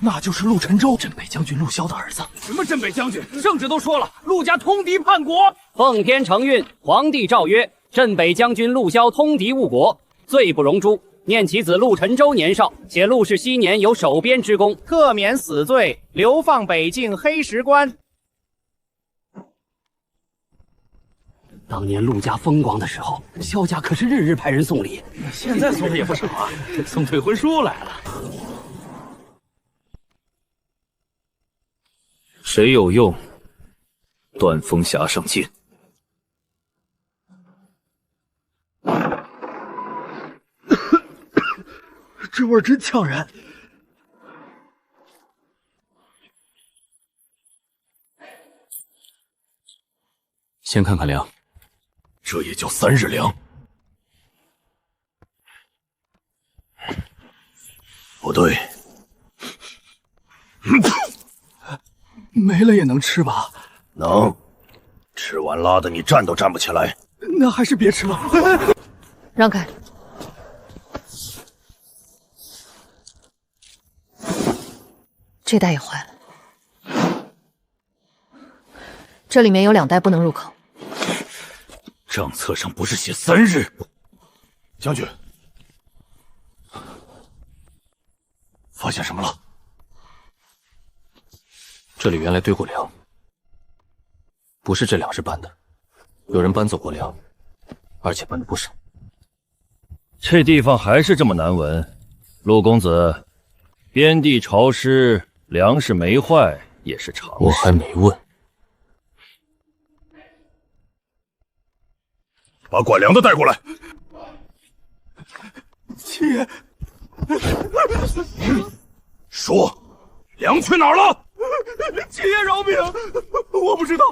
那就是陆沉舟，镇北将军陆骁的儿子。什么镇北将军？圣旨都说了，陆家通敌叛国。奉天承运，皇帝诏曰：镇北将军陆骁通敌误国，罪不容诛。念其子陆沉舟年少，且陆氏昔年有守边之功，特免死罪，流放北境黑石关。当年陆家风光的时候，萧家可是日日派人送礼，现在送的也不少啊，送退婚书来了。谁有用？断风匣上见。这味儿真呛人。先看看粮，这也叫3日粮？不对，没了也能吃吧？能，吃完拉的你站都站不起来。那还是别吃了。让开。这袋也坏了，这里面有2袋不能入口。账册上不是写3日？将军，发现什么了？这里原来堆过粮，不是这2日搬的，有人搬走过粮，而且搬的不少。这地方还是这么难闻，陆公子，边地潮湿，粮食没坏也是常事。我还没问。把管粮的带过来。七爷，说，粮去哪儿了？七爷饶命！我不知道，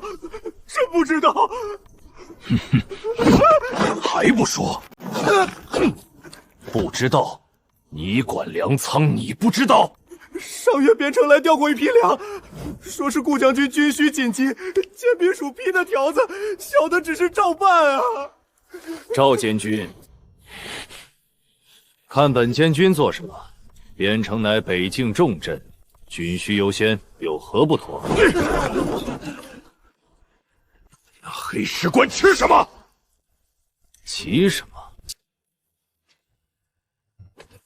真不知道。还不说？不知道？你管粮仓，你不知道？上月边城来调过一批粮，说是顾将军军需紧急，剑兵署批的条子，小的只是照办啊。赵监军，看本监军做什么？边城乃北境重镇，军需优先，有何不妥？那黑石关吃什么？急什么？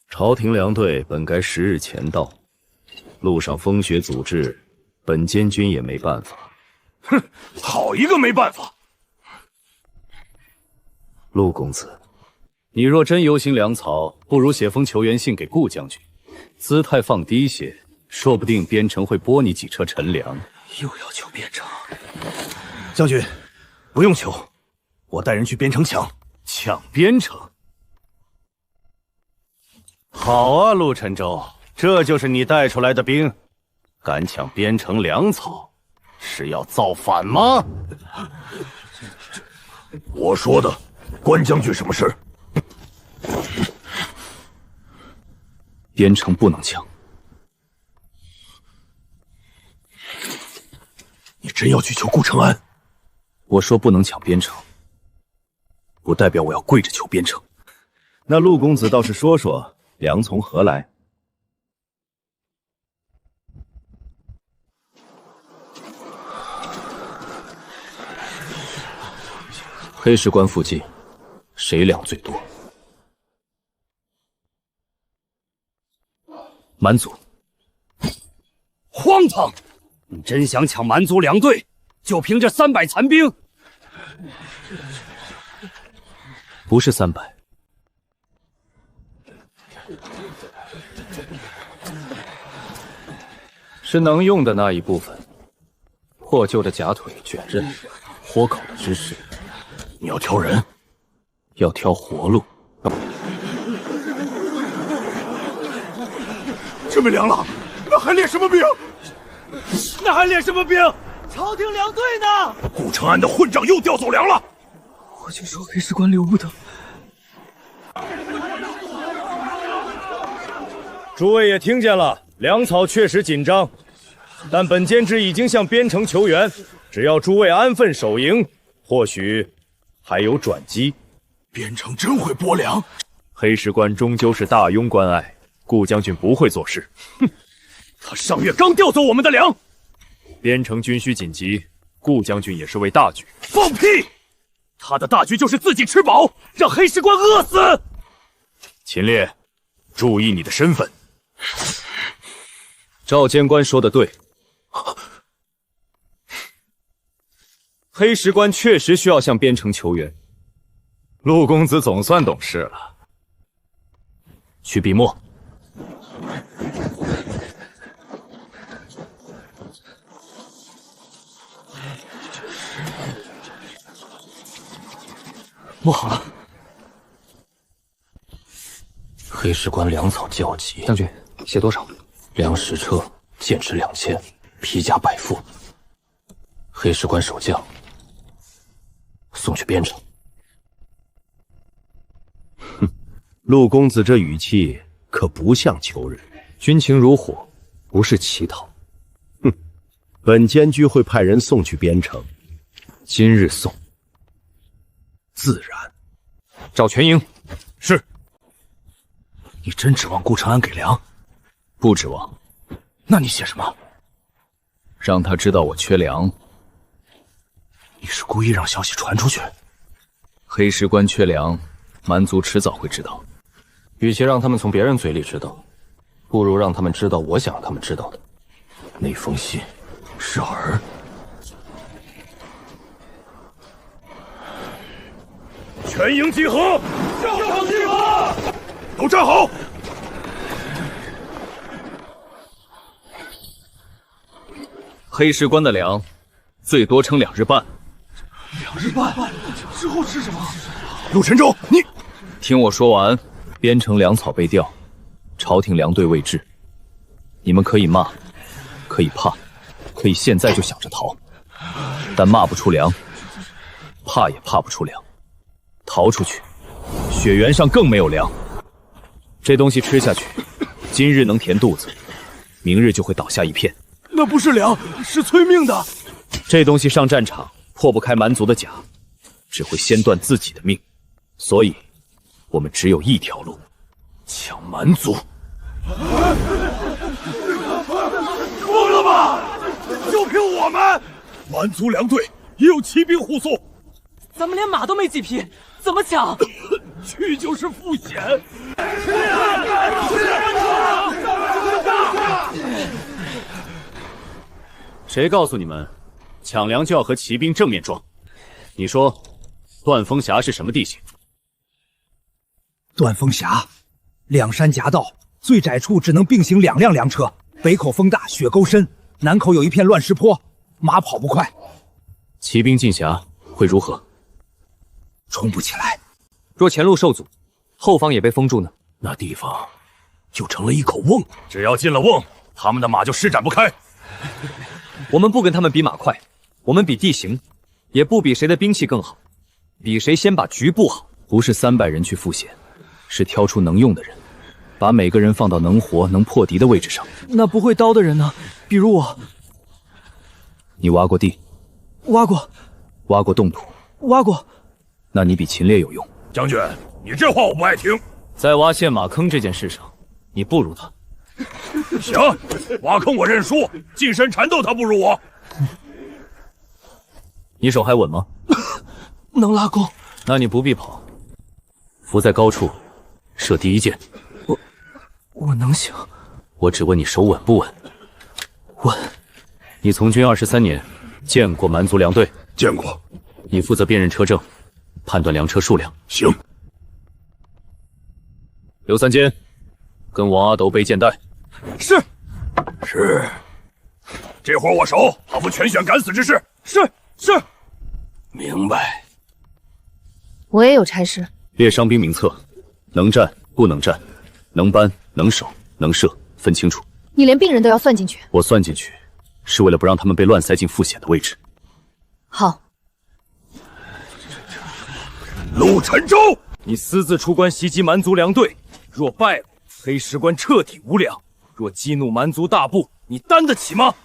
朝廷粮队本该10日前到，路上风雪阻滞，本监军也没办法。哼，好一个没办法！陆公子，你若真忧心粮草，不如写封求援信给顾将军，姿态放低些，说不定边城会拨你几车陈粮。又要求边城？将军，不用求，我带人去边城抢边城。好啊，陆沉舟，这就是你带出来的兵，敢抢边城粮草，是要造反吗？我说的，关将军什么事？边城不能抢。你真要去求顾承安？我说不能抢边城，不代表我要跪着求边城。那陆公子倒是说说，粮从何来？黑石关附近，谁粮最多？蛮族。荒唐！你真想抢蛮族2队，就凭这300残兵？不是300，是能用的那一部分。破旧的假腿、卷刃、豁口的知识。你要挑人，要挑活路。这没粮了，那还练什么兵？那还练什么兵？朝廷粮队呢？顾承安的混账又调走粮了。我就说黑石关留不得。诸位也听见了，粮草确实紧张，但本监制已经向边城求援，只要诸位安分守营，或许还有转机。边城真会拨粮？黑石关终究是大庸关隘，顾将军不会做事。哼，他上月刚调走我们的粮。边城军需紧急，顾将军也是为大局。放屁！他的大局就是自己吃饱，让黑石关饿死。秦烈，注意你的身份。赵监官说的对，黑石关确实需要向边城求援。陆公子总算懂事了。去笔墨。墨好了。黑石关粮草较急，将军写多少？粮10车，剑持2000，皮甲100副。黑石关守将送去边城。哼，陆公子这语气可不像求人。军情如火，不是乞讨。哼，本监居会派人送去边城，今日送，自然。赵全营，是。你真指望顾长安给粮？不指望。那你写什么？让他知道我缺粮。你是故意让消息传出去？黑石关缺粮，蛮族迟早会知道。与其让他们从别人嘴里知道，不如让他们知道我想让他们知道的。那封信是儿。全营集合！上场集合！都站好！黑石关的粮最多撑2日半。2日半之后吃什么？陆沉舟，你听我说完。边城粮草被调，朝廷粮队未至。你们可以骂，可以怕，可以现在就想着逃，但骂不出粮，怕也怕不出粮。逃出去，雪原上更没有粮。这东西吃下去，今日能填肚子，明日就会倒下一片。那不是粮，是催命的。这东西上战场破不开蛮族的甲，只会先断自己的命。所以，我们只有一条路：抢蛮族。疯了吧？就凭我们，蛮族粮队也有骑兵护送，咱们连马都没几匹，怎么抢？去就是赴险。谁告诉你们，抢粮就要和骑兵正面撞？你说，断风峡是什么地形？断风峡，2山夹道，最窄处只能并行2辆粮车。北口风大，雪沟深，南口有一片乱石坡，马跑不快。骑兵进峡会如何？冲不起来。若前路受阻，后方也被封住呢？那地方就成了一口瓮。只要进了瓮，他们的马就施展不开。我们不跟他们比马快，我们比地形，也不比谁的兵器更好，比谁先把局布好。不是300人去赴险，是挑出能用的人，把每个人放到能活能破敌的位置上。那不会刀的人呢？比如我。你挖过地？挖过。挖过冻土？挖过。那你比秦烈有用。将军，你这话我不爱听。在挖陷马坑这件事上，你不如他。行，挖坑我认输，近身缠斗他不如我。你手还稳吗？能拉弓。那你不必跑，伏在高处，射第一箭。我能行。我只问你手稳不稳？稳。你从军23年，见过蛮族粮队？见过。你负责辨认车证，判断粮车数量。行。刘三坚，跟王阿斗背箭袋。是。是。这活我熟，好不全选敢死之事。是。明白。我也有差事。列伤兵名册，能战不能战，能搬能守能射，分清楚。你连病人都要算进去？我算进去，是为了不让他们被乱塞进赴险的位置。好。陆沉舟，你私自出关袭击蛮族粮队，若败了，黑石关彻底无粮；若激怒蛮族大部，你担得起吗？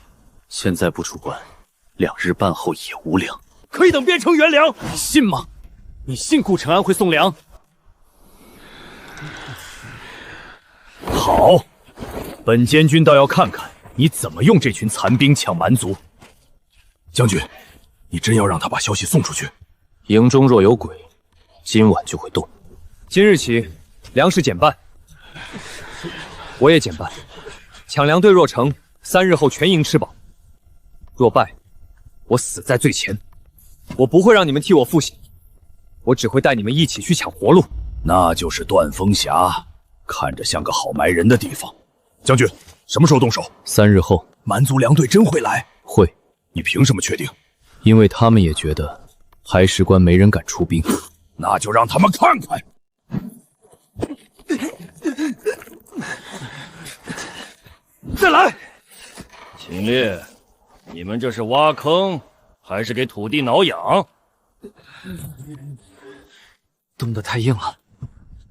现在不出关，2日半后也无粮。可以等边城援粮，你信吗？你信顾承安会送粮？好，本监军倒要看看你怎么用这群残兵抢蛮族？将军，你真要让他把消息送出去？营中若有鬼，今晚就会动。今日起，粮食减半，我也减半。抢粮队若成，3日后全营吃饱；若败，我死在最前。我不会让你们替我复习，我只会带你们一起去抢活路。那就是断风峡，看着像个好埋人的地方。将军，什么时候动手？3日后，蛮族粮队真会来？会。你凭什么确定？因为他们也觉得海石关没人敢出兵。那就让他们看看。再来！秦烈，你们这是挖坑，还是给土地挠痒？冻得太硬了。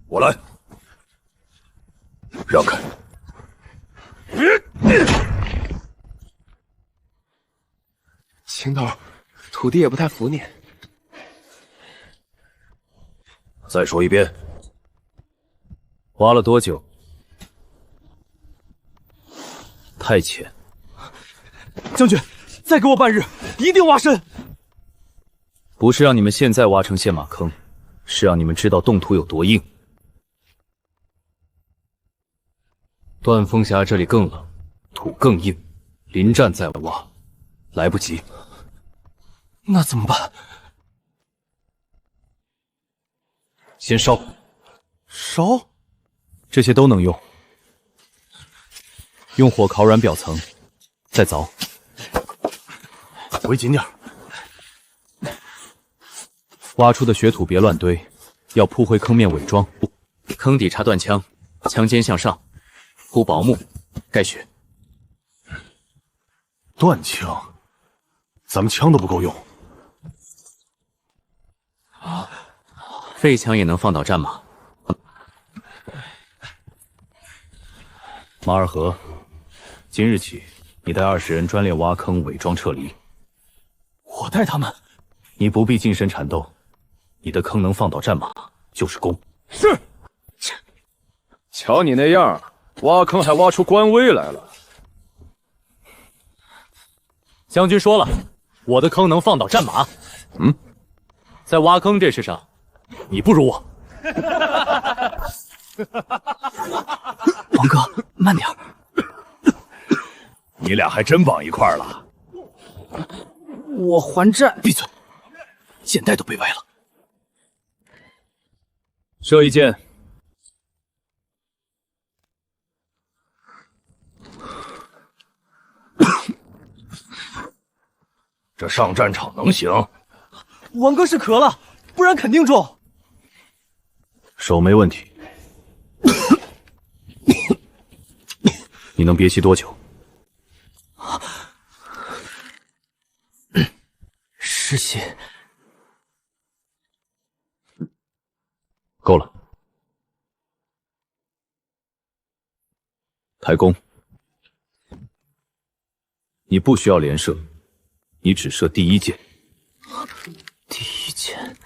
我来。让开。秦头，土地也不太服你。再说一遍。挖了多久？太浅。将军，再给我半日，一定挖深。不是让你们现在挖成陷马坑，是让你们知道冻土有多硬。断风峡这里更冷，土更硬，临战再挖，来不及。那怎么办？先烧。烧？这些都能用。用火烤软表层，再凿。围紧点。挖出的雪土别乱堆，要铺回坑面伪装。坑底插断枪，枪尖向上，铺薄木，盖雪。断枪？咱们枪都不够用。废枪也能放倒战马。马尔和，今日起，你带20人专练挖坑、伪装撤离。我带他们？你不必近身缠斗，你的坑能放倒战马就是功。是。瞧你那样，挖坑还挖出官威来了。将军说了，我的坑能放倒战马。在挖坑这事上，你不如我。王哥，慢点。你俩还真绑一块儿了。我还债。闭嘴，箭袋都被崴了。射一箭。这上战场能行？王哥是咳了，不然肯定中。手没问题。你能憋气多久失血。够了。抬弓。你不需要连射，你只射第一箭。第一箭。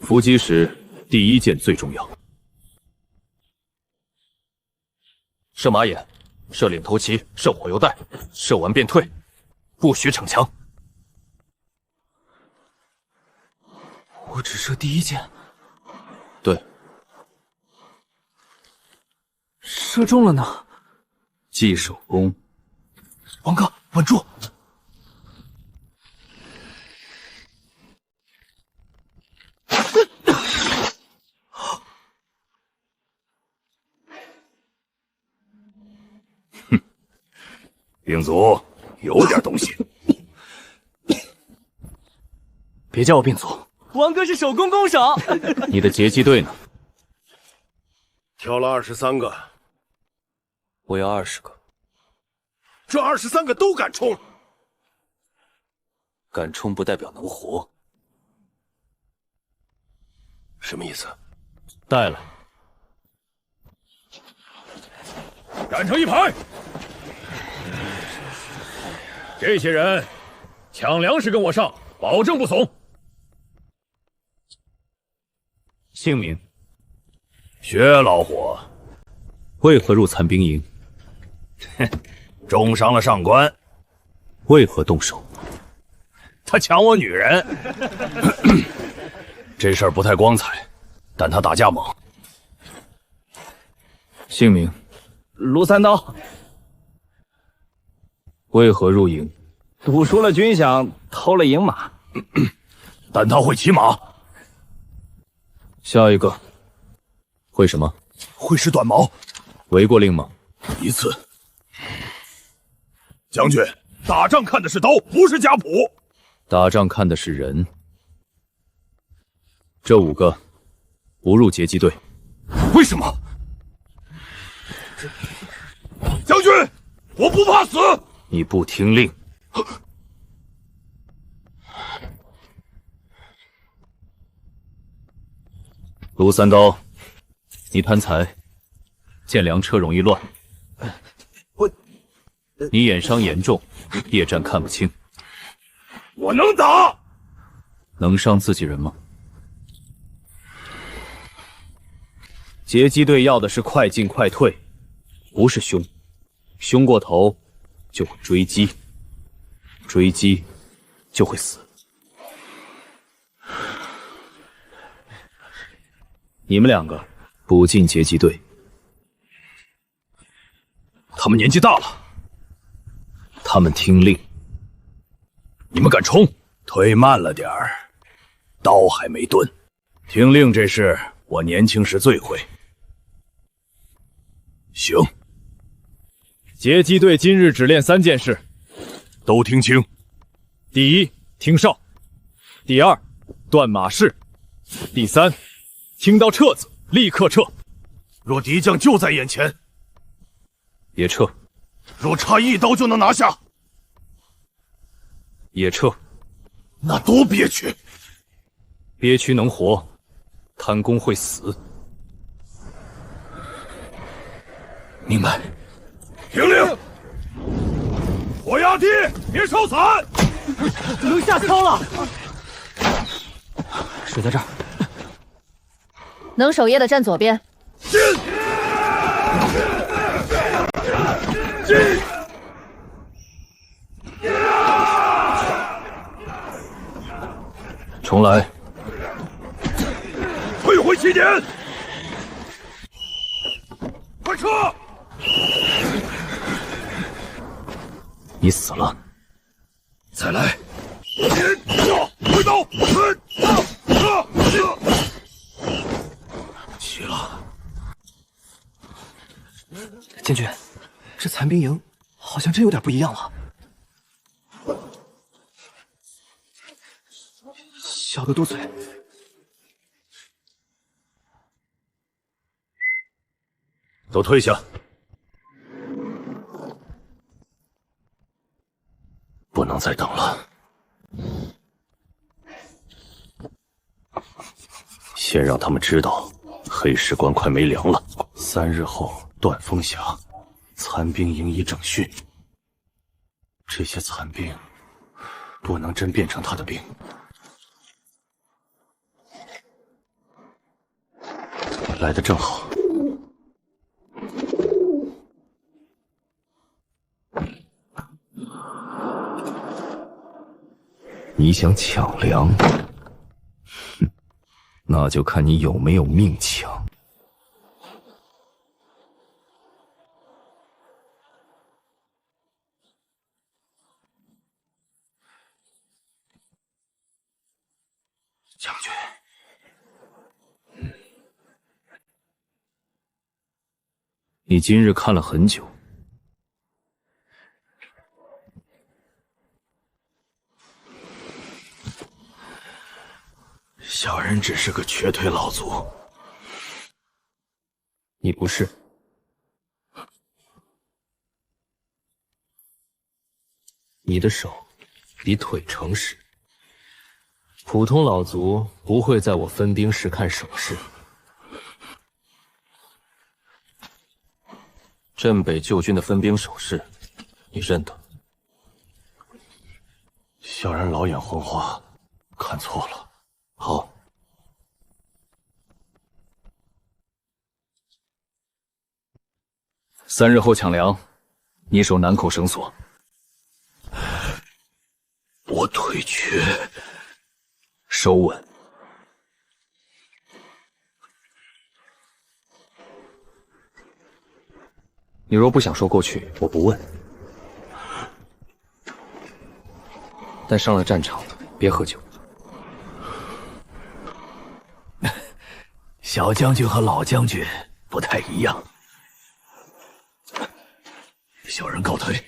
伏击时，第一箭最重要。射马眼，射领头旗，射火油弹，射完便退，不许逞强。我只射第一箭。对。射中了呢。记手弓。王哥，稳住！兵卒有点东西。别叫我兵卒。王哥是手工弓手。你的截击队呢？挑了23个。我要20个。这23个都敢冲？敢冲不代表能活。什么意思？带来。站成一排。这些人抢粮食跟我上，保证不怂。姓名？薛老伙。为何入残兵营？重伤了上官，为何动手？他抢我女人，这事儿不太光彩，但他打架猛。姓名？卢三刀。为何入营？赌输了军饷，偷了营马。但他会骑马。下一个。会什么？会使短矛。违过令吗？一次。将军，打仗看的是刀，不是家谱。打仗看的是人。这5个不入截击队。为什么？将军，我不怕死。你不听令。卢三刀，你贪财，见粮车容易乱。你眼伤严重，夜战看不清。我能打。能伤自己人吗？截击队要的是快进快退，不是凶。凶过头就会追击，追击就会死。你们2个不进截击队。他们年纪大了，他们听令。你们敢冲？推慢了点儿，刀还没钝。听令这事，我年轻时最会。行。截击队今日只练3件事，都听清。第1，听哨；第2，断马式；第3，听到撤子，立刻撤。若敌将就在眼前，也撤；若差1刀就能拿下，也撤。那多憋屈！憋屈能活，贪功会死。明白。听令！火压地，别烧伞！能下操了。水在这儿。能守夜的站左边。进！进！重来。退回起点！快撤！你死了。再来！回刀！齐了。将军，这残兵营好像真有点不一样了。小的多嘴。都退下。不能再等了。先让他们知道黑石关快没粮了。3日后，断风峡残兵营已整训。这些残兵不能真变成他的兵。来得正好。你想抢粮？哼，那就看你有没有命抢。将军，你今日看了很久。小人只是个瘸腿老卒。你不是。你的手比腿诚实。普通老卒不会在我分兵时看手势。镇北旧军的分兵手势，你认得？小人老眼昏花，看错了。好。3日后抢粮，你守南口绳索。我退却。收稳。你若不想说过去，我不问。但上了战场，别喝酒。小将军和老将军不太一样。小人告退。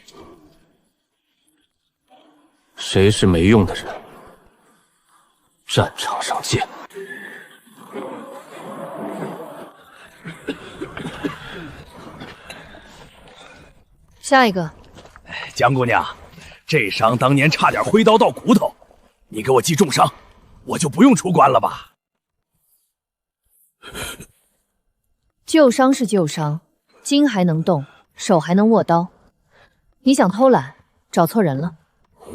谁是没用的人？战场上见。下一个。江姑娘，这伤当年差点挥刀到骨头，你给我记重伤，我就不用出关了吧？旧伤是旧伤，筋还能动，手还能握刀。你想偷懒，找错人了。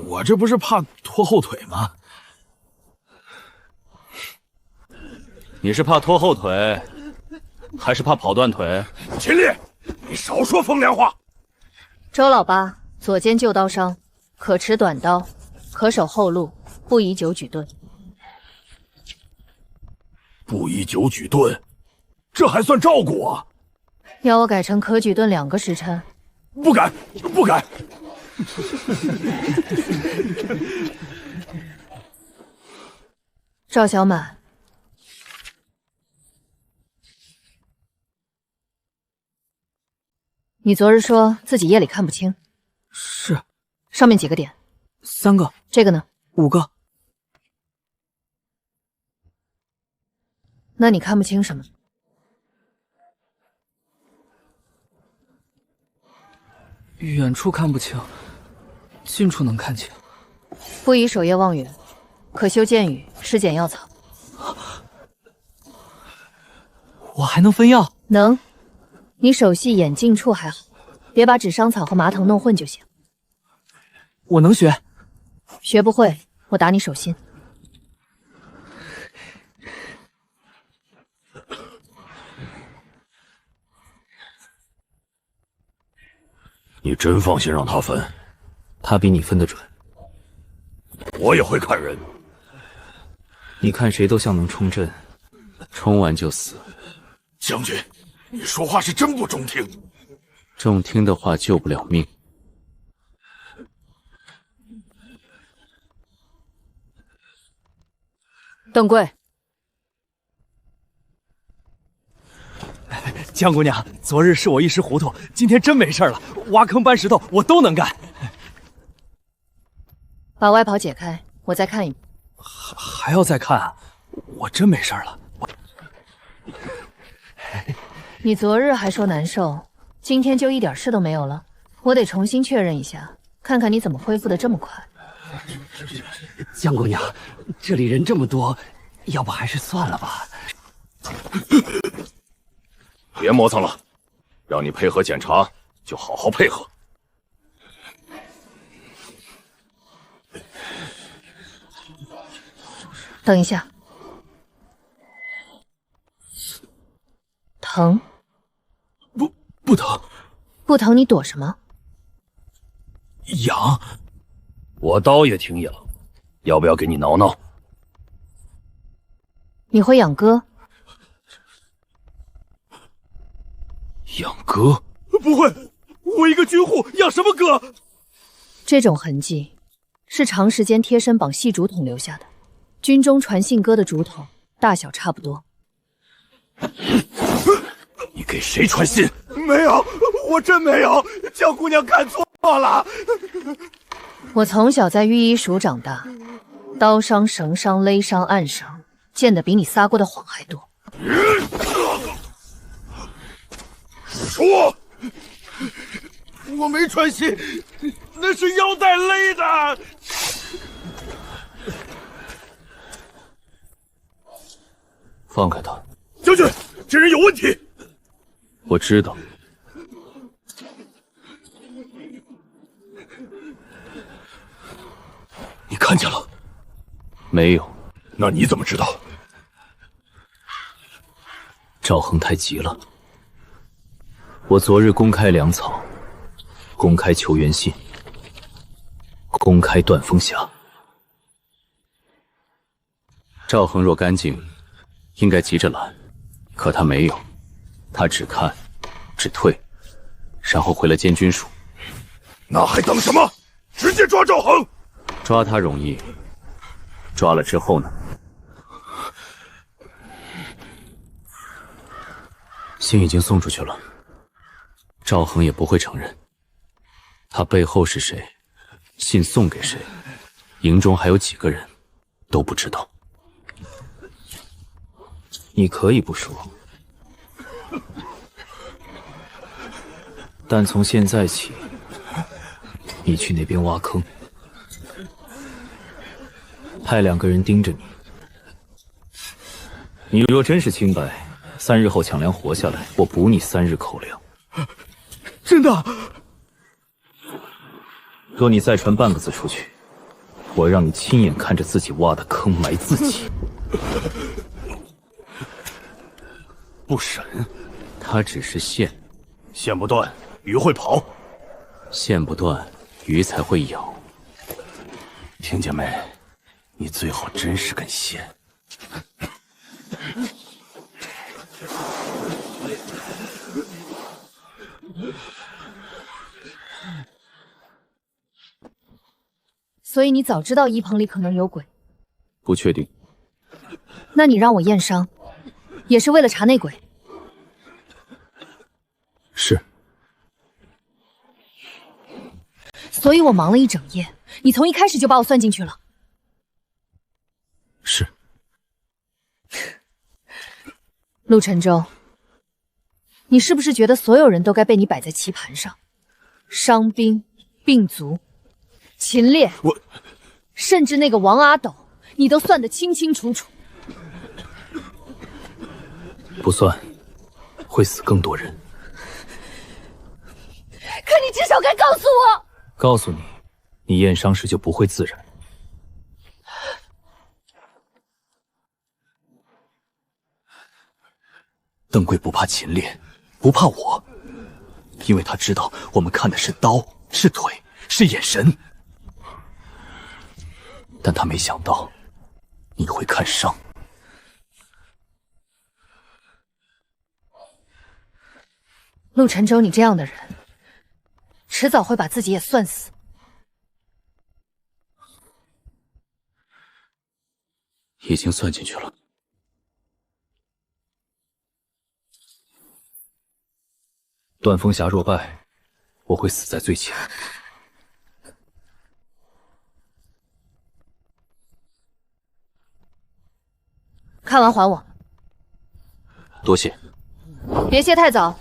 我这不是怕拖后腿吗？你是怕拖后腿，还是怕跑断腿？秦烈，你少说风凉话。周老八，左肩旧刀伤，可持短刀，可守后路，不宜久举盾。不宜久举盾，这还算照顾我？要我改成可举盾2个时辰？不改，不改。赵小满，你昨日说自己夜里看不清，是。上面几个点？3个。这个呢？5个。那你看不清什么？远处看不清，近处能看清。不宜守夜望远，可修剑雨，施减药草。我还能分药？能。你手细眼近处还好，别把纸伤草和麻藤弄混就行。我能学。学不会，我打你手心。你真放心让他分？他比你分得准。我也会看人。你看谁都像能冲阵，冲完就死。将军，你说话是真不中听。中听的话救不了命。邓贵，江姑娘，昨日是我一时糊涂，今天真没事了。挖坑搬石头我都能干。把外袍解开，我再看一遍。还要再看啊？我真没事了。你昨日还说难受，今天就一点事都没有了？我得重新确认一下，看看你怎么恢复的这么快。江姑娘，这里人这么多，要不还是算了吧。别磨蹭了，让你配合检查，就好好配合。等一下，疼？不疼。不疼你躲什么？痒。我刀也挺痒，要不要给你挠挠？你会养鸽？养鸽？不会，我一个军户养什么鸽？这种痕迹是长时间贴身绑细竹筒留下的。军中传信鸽的竹筒大小差不多。你给谁传信？没有，我真没有，江姑娘看错了。我从小在御医署长大，刀伤、绳伤、勒伤、暗伤，见的比你撒过的谎还多。说，我没传信，那是腰带勒的。放开他！将军，这人有问题。我知道。你看见了？没有。那你怎么知道？赵恒太急了。我昨日公开粮草，公开求援信，公开断风匣。赵恒若干净，应该急着拦，可他没有，他只看，只退，然后回了监军署。那还等什么？直接抓赵恒！抓他容易，抓了之后呢？信已经送出去了，赵恒也不会承认。他背后是谁，信送给谁，营中还有几个人，都不知道。你可以不说，但从现在起，你去那边挖坑，派2个人盯着你。你若真是清白，3日后抢粮活下来，我补你3日口粮。真的？若你再传半个字出去，我让你亲眼看着自己挖的坑埋自己。不审，他只是线，线不断，鱼会跑；线不断，鱼才会咬。听见没？你最好真是根线。所以你早知道一棚里可能有鬼，不确定。那你让我验伤，也是为了查内鬼？是。所以我忙了一整夜，你从一开始就把我算进去了。是。陆晨舟，你是不是觉得所有人都该被你摆在棋盘上？伤兵、病卒、秦烈，甚至那个王阿斗，你都算得清清楚楚。不算，会死更多人。可你至少该告诉我。告诉你，你验伤时就不会自然。邓贵不怕秦烈，不怕我，因为他知道我们看的是刀，是腿，是眼神。但他没想到你会看伤。陆晨舟，你这样的人，迟早会把自己也算死。已经算进去了。断风匣若败，我会死在最前。看完还我。多谢。别谢太早，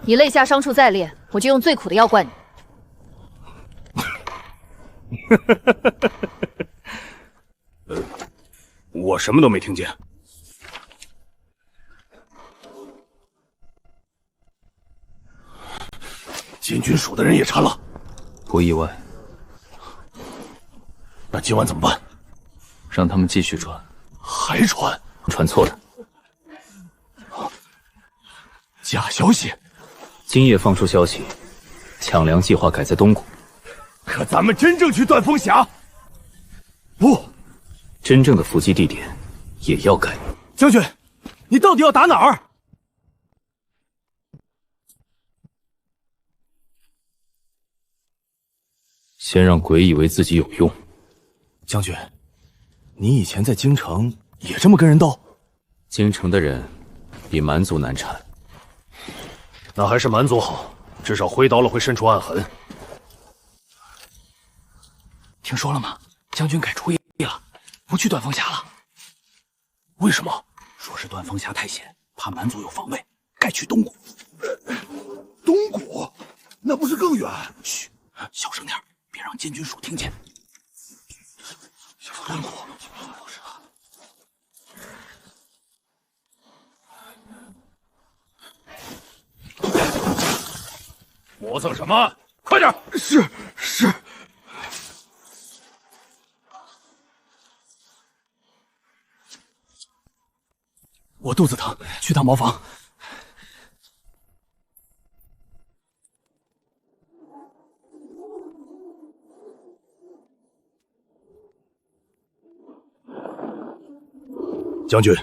你肋下伤处再烈，我就用最苦的药灌你。我什么都没听见。监军署的人也查了，不意外。那今晚怎么办？让他们继续传。还传？传错了。假消息。今夜放出消息，抢粮计划改在东谷。可咱们真正去断风匣？不，真正的伏击地点也要改。将军，你到底要打哪儿？先让鬼以为自己有用。将军，你以前在京城也这么跟人斗？京城的人比蛮族难缠。那还是蛮族好，至少挥刀了会渗出暗痕。听说了吗？将军改主意了，不去断风匣了。为什么？说是断风匣太险，怕蛮族有防备，改去东谷。东谷？那不是更远？嘘，小声点，别让监军署听见。东谷。磨蹭什么？快点！是。我肚子疼，去趟茅房。将军，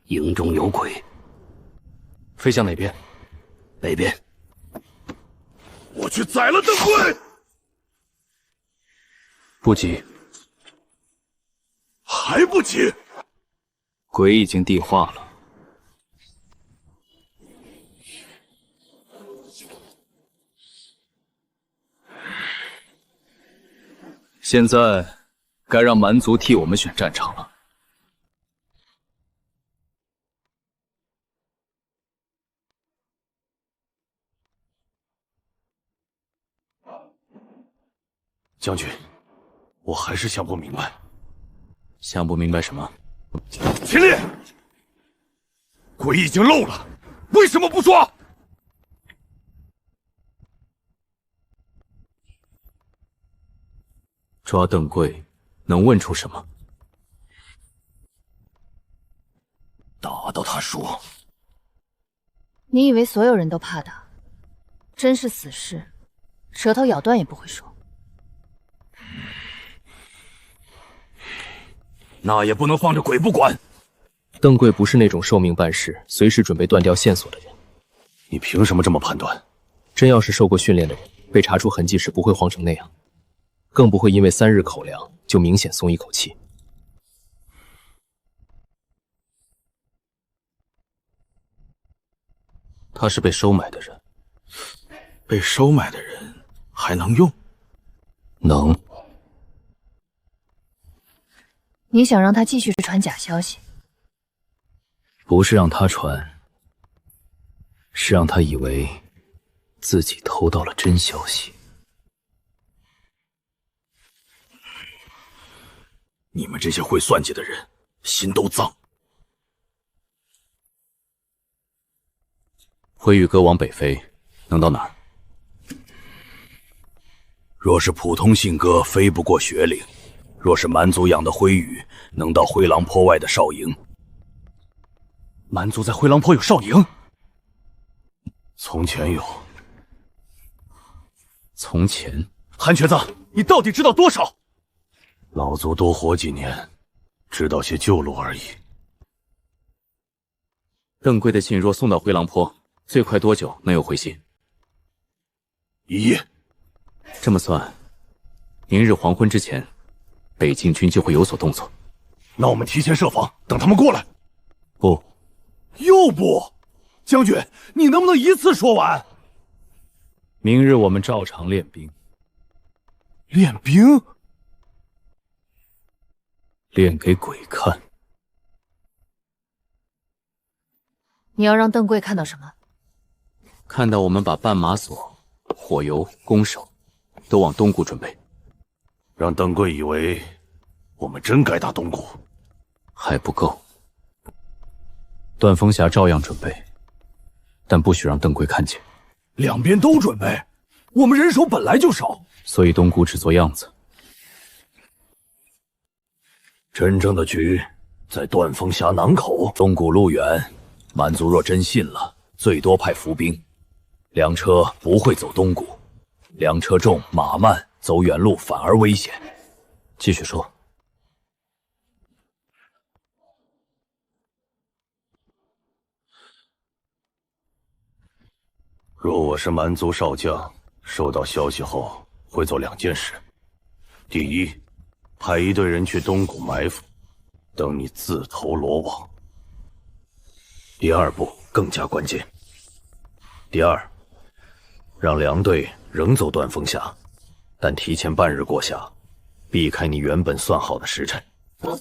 营中有鬼，飞向哪边？北边。我去宰了邓贵！不急，还不急？鬼已经地化了。现在该让蛮族替我们选战场了。将军，我还是想不明白。想不明白什么？秦烈，鬼已经漏了，为什么不抓？抓邓贵能问出什么？打到他说。你以为所有人都怕他？真是死士，舌头咬断也不会说。那也不能放着鬼不管。邓贵不是那种受命办事、随时准备断掉线索的人。你凭什么这么判断？真要是受过训练的人，被查出痕迹时不会慌成那样，更不会因为3日口粮就明显松一口气。他是被收买的人。被收买的人还能用？能。你想让他继续传假消息？不是让他传，是让他以为自己偷到了真消息。你们这些会算计的人，心都脏。灰羽哥往北飞，能到哪儿？若是普通信鸽，飞不过雪岭；若是蛮族养的灰羽，能到灰狼坡外的哨营。蛮族在灰狼坡有哨营？从前有。从前？韩瘸子，你到底知道多少？老族多活几年，知道些旧路而已。邓贵的信若送到灰狼坡，最快多久能有回信？1夜。这么算，明日黄昏之前，北境军就会有所动作。那我们提前设防，等他们过来。不。又不？将军，你能不能一次说完？明日我们照常练兵。练兵？练给鬼看。你要让邓贵看到什么？看到我们把绊马索、火油、弓手都往东谷准备，让邓贵以为我们真该打东谷。还不够。断风峡照样准备，但不许让邓贵看见。两边都准备，我们人手本来就少，所以东谷只做样子。真正的局在断风峡南口。东谷路远，蛮族若真信了，最多派伏兵。粮车不会走东谷，粮车重马慢，走远路反而危险。继续说。若我是蛮族少将，收到消息后会做2件事：第一，派1队人去东谷埋伏，等你自投罗网；第2步更加关键。第2，让2队仍走断风峡，但提前半日过峡，避开你原本算好的时辰。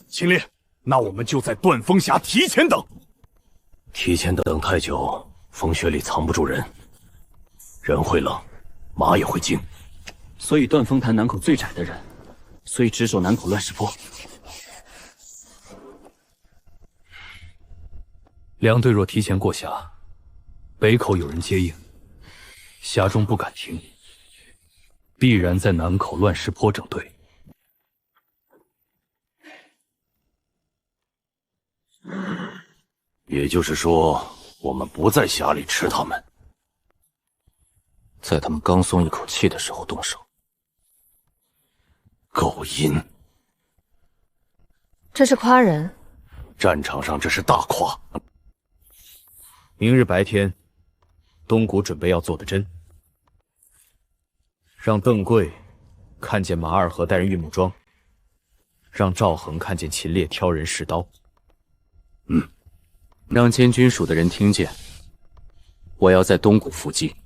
秦烈，那我们就在断风峡提前等。提前等太久，风雪里藏不住人。人会冷，马也会惊，所以断风潭南口最窄的人，所以只守南口乱石坡。2队若提前过峡，北口有人接应，峡中不敢停，必然在南口乱石坡整队。也就是说，我们不在峡里吃他们。在他们刚松一口气的时候动手。狗阴！这是夸人。战场上这是大夸。明日白天，东谷准备要做的针，让邓贵看见马二和带人运木桩，让赵恒看见秦烈挑人试刀。让监军署的人听见，我要在东谷伏击。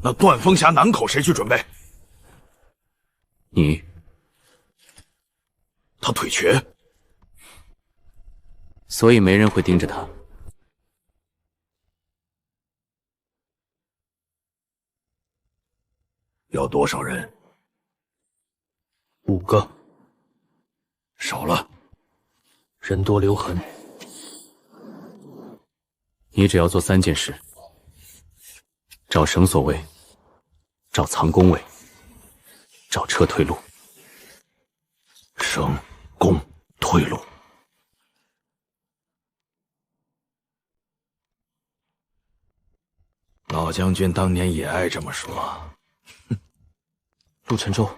那断风峡南口谁去准备？你。他腿瘸，所以没人会盯着他。要多少人？5个。少了，人多留痕。你只要做3件事：找绳索位，找藏弓位，找撤退路。绳、弓、退路。老将军当年也爱这么说。陆沉舟，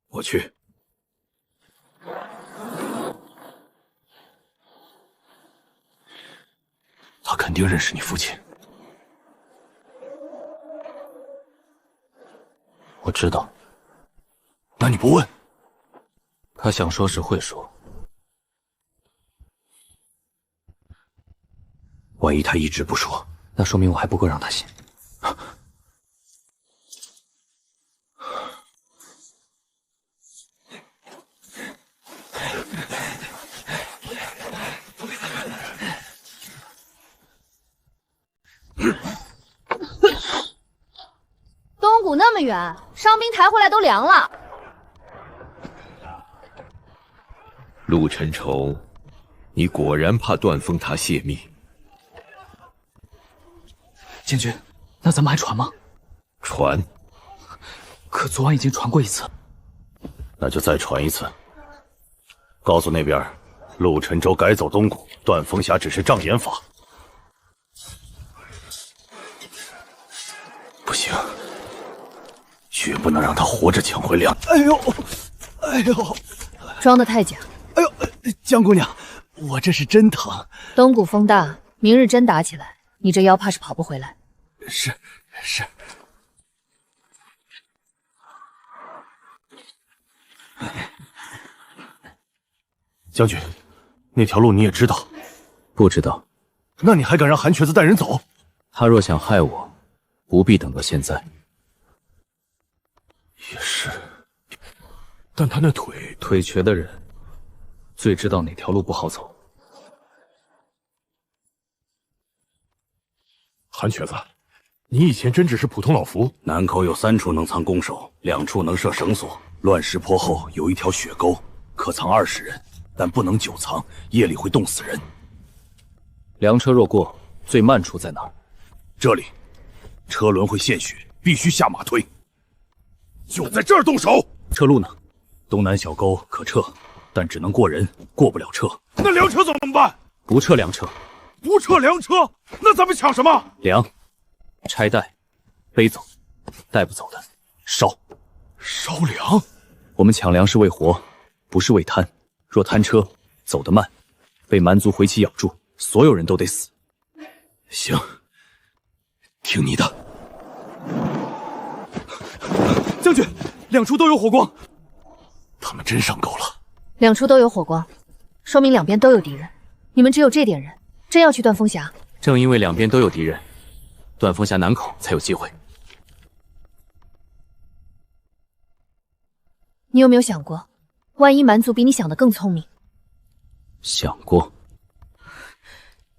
我去。他肯定认识你父亲。我知道。那你不问？他想说时会说。万一他一直不说，那说明我还不够让他信。东谷那么远，伤兵抬回来都凉了。陆沉愁，你果然怕断风塔泄密。监军，那咱们还传吗？传。可昨晚已经传过一次。那就再传一次。告诉那边，陆沉舟改走东谷，断风峡只是障眼法。不行，绝不能让他活着抢回粮。哎呦，哎呦，装得太假。哎呦，江姑娘，我这是真疼。东谷风大，明日真打起来，你这腰怕是跑不回来。是。将军，那条路你也知道？不知道。那你还敢让韩瘸子带人走？他若想害我，不必等到现在。也是，但他那腿瘸的人，最知道哪条路不好走。韩瘸子，你以前真只是普通老俘。南口有3处能藏弓手，2处能设绳索。乱石坡后有一条雪沟，可藏20人，但不能久藏，夜里会冻死人。粮车若过，最慢处在哪儿？这里，车轮会陷雪，必须下马推。就在这儿动手。撤路呢？东南小沟可撤，但只能过人，过不了车。那粮车怎么办？不撤粮车。不撤粮车，那咱们抢什么？粮，拆带，背走，带不走的烧。烧粮？我们抢粮是为活，不是为贪。若贪车，走得慢，被蛮族回旗咬住，所有人都得死。行，听你的。将军，2处都有火光。他们真上钩了。2处都有火光，说明2边都有敌人。你们只有这点人，真要去断风峡？正因为2边都有敌人，断风峡南口才有机会。你有没有想过，万一蛮族比你想的更聪明？想过。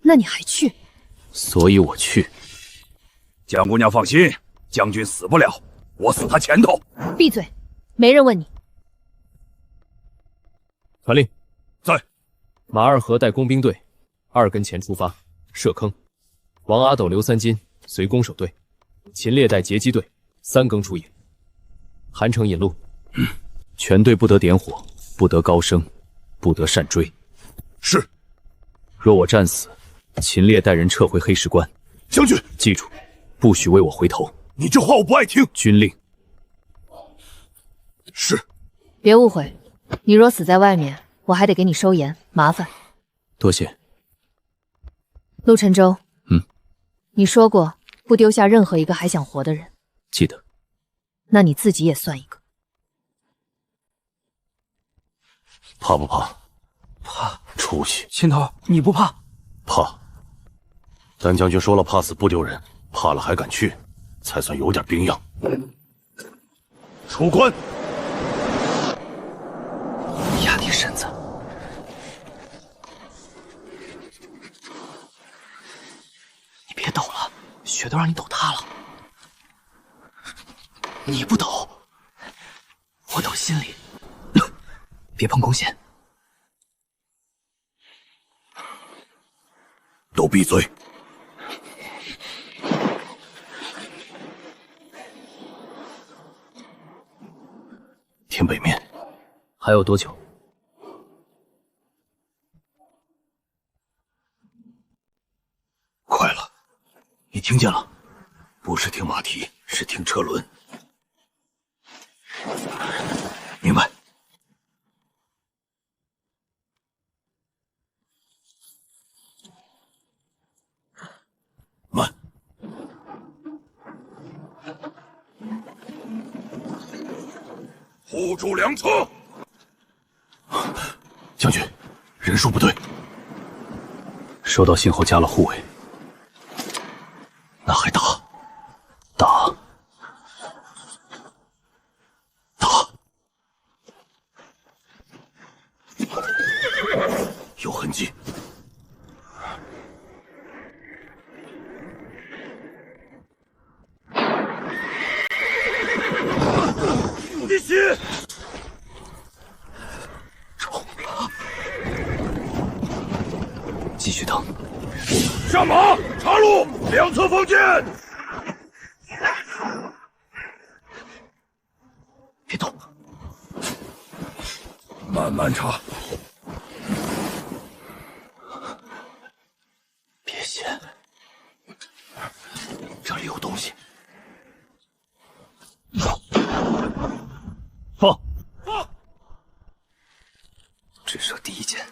那你还去？所以我去。江姑娘放心，将军死不了，我死他前头。闭嘴，没人问你。传令，在。马二和带工兵队2跟前出发，射坑。王阿斗、刘三金随攻守队，秦烈带截击队3更出营。韩城引路。全队不得点火，不得高声，不得擅追。是。若我战死，秦烈带人撤回黑石关。将军，记住，不许为我回头。你这话我不爱听。军令。是。别误会，你若死在外面，我还得给你收盐，麻烦。多谢。陆晨舟，你说过不丢下任何一个还想活的人。记得。那你自己也算一个。怕不怕？怕。出息！心头，你不怕？怕。丹将军说了，怕死不丢人，怕了还敢去，才算有点兵样。出关！压低身子。你别抖了，血都让你抖塌了。你不抖，我抖心里。别碰弓弦。都闭嘴！天北面还有多久？快了，你听见了？不是听马蹄，是听车轮。明白。慢。护住粮车！将军，人数不对。收到信后加了护卫。那还打？打！打！有痕迹。滴血！中了！继续等。上马，插路，两侧放箭。别动，慢慢插。别闲，这里有东西。放！只射第一箭，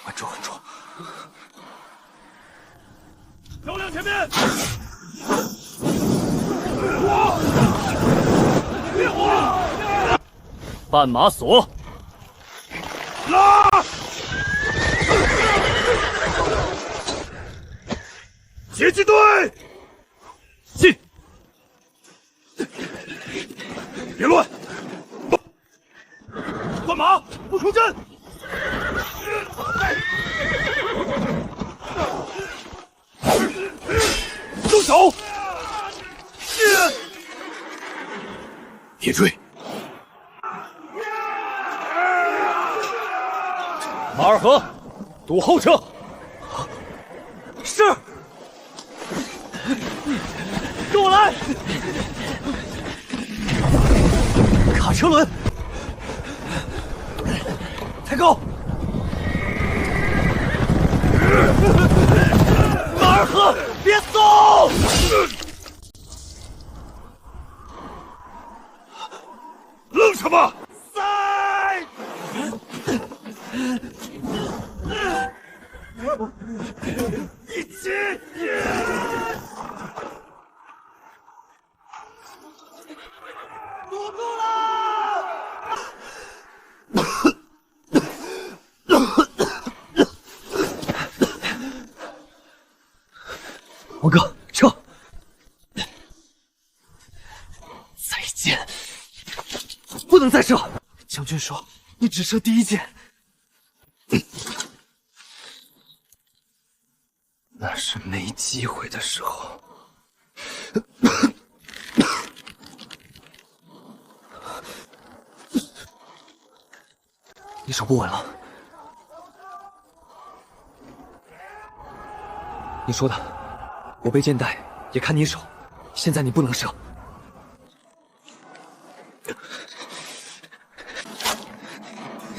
稳住，稳住。漂亮，前面！烈火！绊马索！拉！截击队！进！别乱！断马，不出阵！住手！别追！马尔和，堵后车。是。跟我来！卡车轮，抬高！马尔和，别松！愣什么？塞！一起！堵住了！王哥，撤！再见！不能再射！将军说你只射第一箭。那是没机会的时候。你手不稳了。你说的，我背箭袋也看你手，现在你不能射。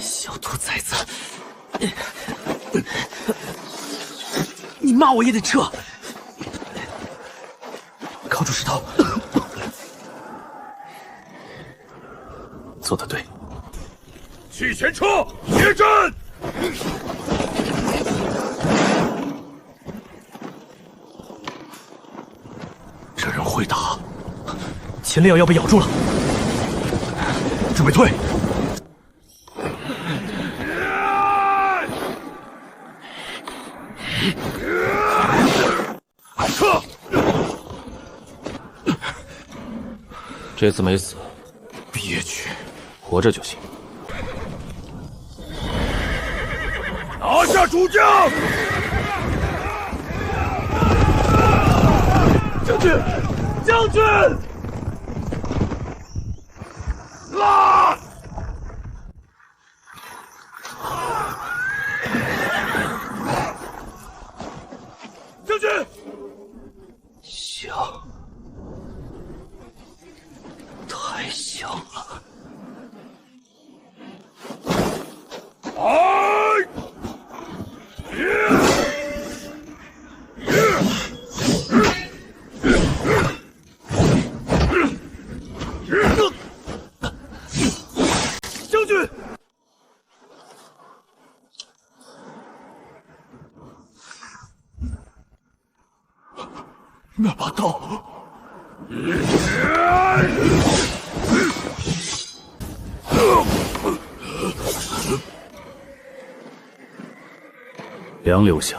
小兔崽子，你骂我也得撤。靠住石头。做得对。去前车，接阵！这人会打，秦烈要被咬住了，准备退。撤！这次没死，憋屈，活着就行。拿下主将！将军，将军！拉！将军！香，太香了！哎！将军，那把刀，梁留下，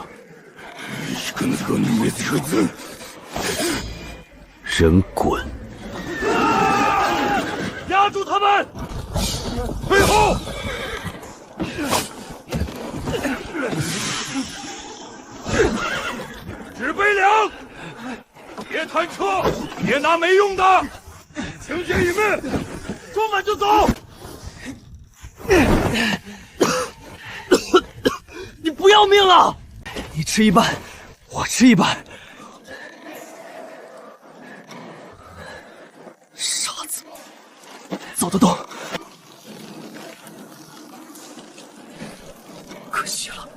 人滚！压住他们！背后！指背梁！别贪车，别拿没用的，情节已灭，说满就走。你不要命了？你吃一半，我吃一半。傻子，走得动。可惜了。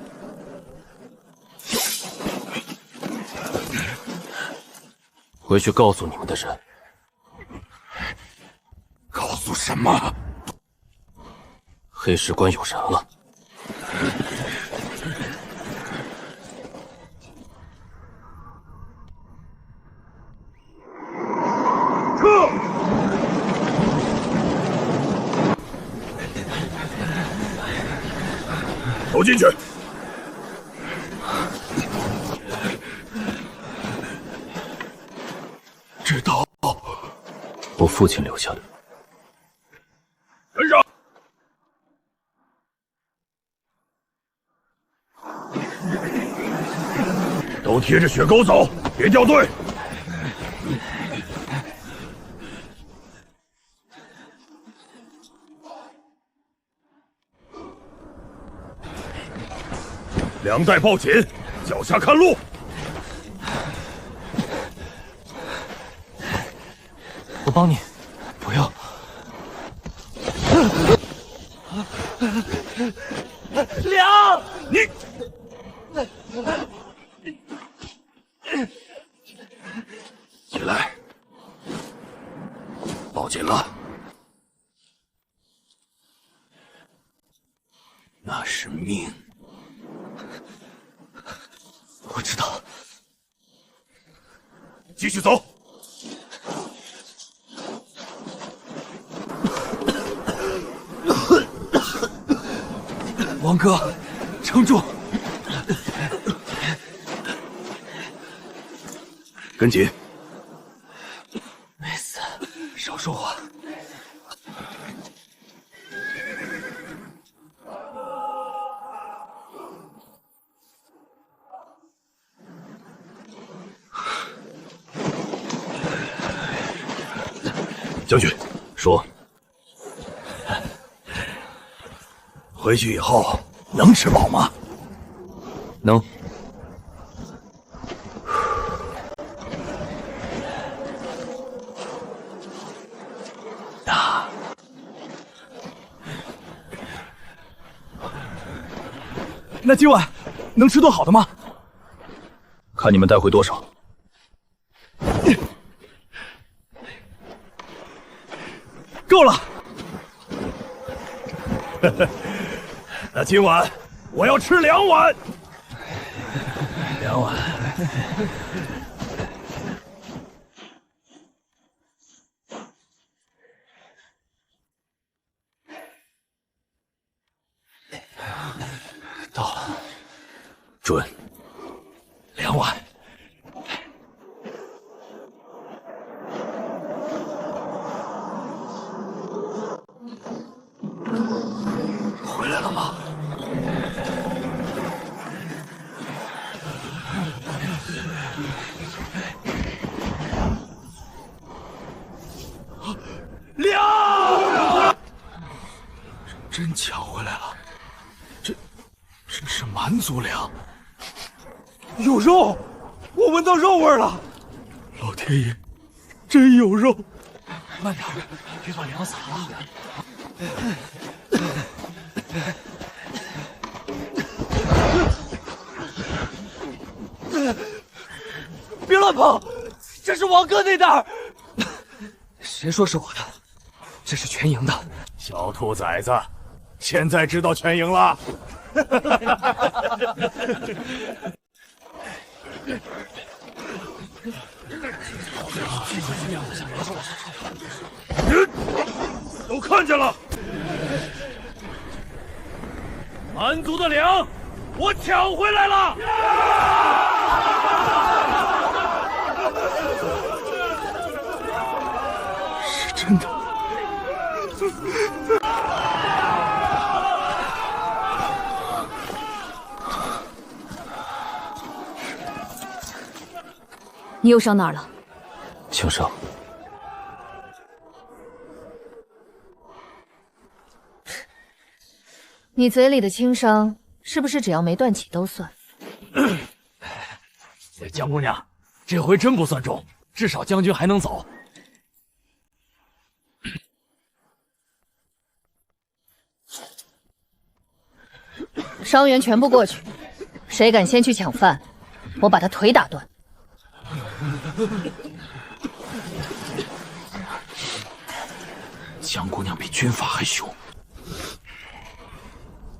回去告诉你们的人。告诉什么？黑石关有人了。撤！走进去。这刀，我父亲留下的。跟上！都贴着血沟走，别掉队。梁带抱紧，脚下看路。我帮你，不要。梁，你起来，抱紧了。那是命。我知道。继续走。王哥，撑住！跟紧。没死，少说话。将军，说，回去以后能吃饱吗？能。那今晚能吃顿好的吗？看你们带回多少。够了。那今晚我要吃2碗。2碗。到了，准。2碗。回来了吗？粮！真抢回来了，这是蛮族粮。有肉，我闻到肉味了。老天爷，真有肉！慢点，别把粮洒了。别乱跑，这是王哥那袋儿。谁说是我的？这是全营的。小兔崽子，现在知道全营了。都看见了，蛮族的粮，我抢回来了。是真的。你又伤哪儿了？轻伤。你嘴里的轻伤，是不是只要没断气都算？江姑娘，这回真不算重，至少将军还能走。伤员全部过去，谁敢先去抢饭，我把他腿打断。江姑娘比军阀还凶，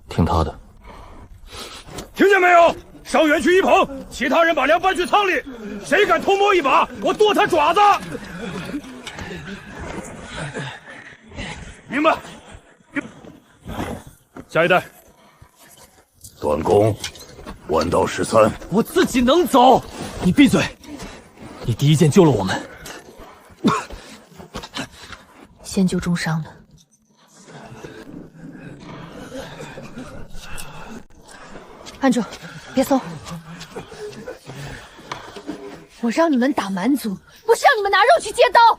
听她的。听见没有？伤员去一棚，其他人把粮搬去仓里。谁敢偷摸一把，我剁他爪子！明白。下一代。短弓，弯刀13。我自己能走。你闭嘴！你第一剑救了我们。先救重伤的。按住，别松！我让你们打蛮族，不是让你们拿肉去接刀。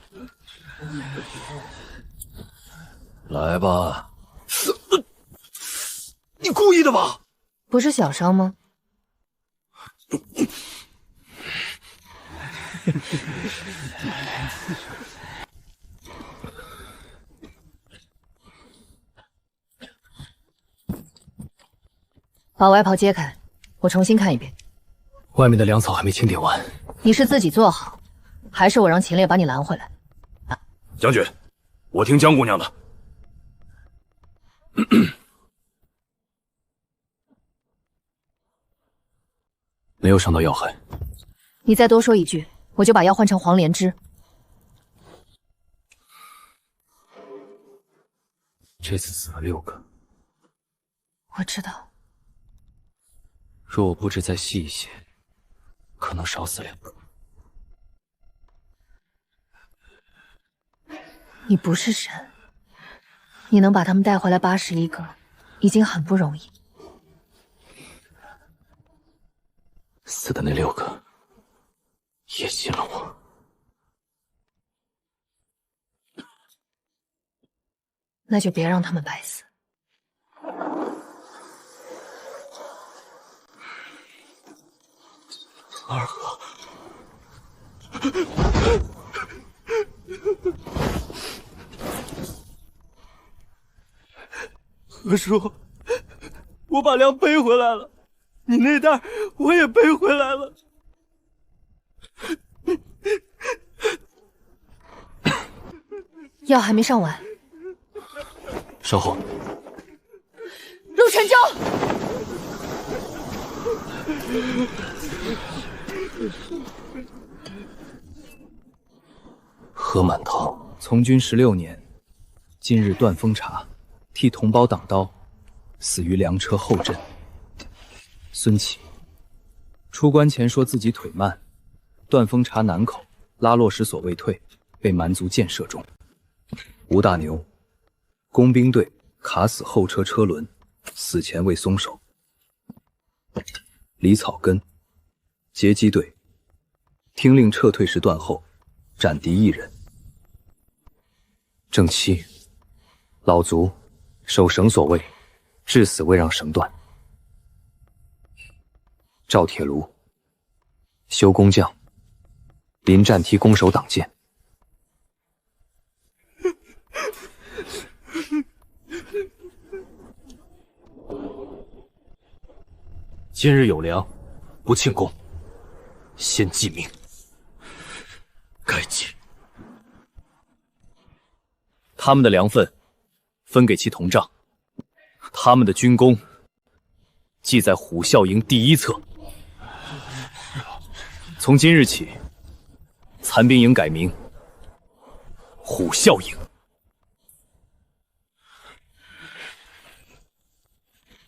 来吧。你故意的吧？不是小伤吗？把外袍揭开，我重新看一遍。外面的粮草还没清点完。你是自己做好，还是我让秦烈把你拦回来？将军，我听江姑娘的。没有伤到要害。你再多说一句，我就把药换成黄连枝。这次死了6个。我知道。若我布置再细一些，可能少死2个。你不是神，你能把他们带回来81个，已经很不容易。死的那6个也信了我。那就别让他们白死。二哥，何叔，我把粮背回来了，你那袋我也背回来了。药还没上完，稍后。晨舟。何满堂，从军16年，今日断风茶替同胞挡刀，死于粮车后阵。孙启出关前说自己腿慢，断风茶南口拉洛时所未退，被蛮族箭射中。吴大牛，工兵队卡死后车车轮，死前未松手。李草根，截击队听令撤退时断后，斩敌1人。正七，老卒守绳索位，至死未让绳断。赵铁炉，修工匠，临战踢弓手挡箭。今日有粮，不庆功，先记名。该记。他们的粮分分给其同帐，他们的军功记在虎啸营第1册。从今日起，残兵营改名虎啸营。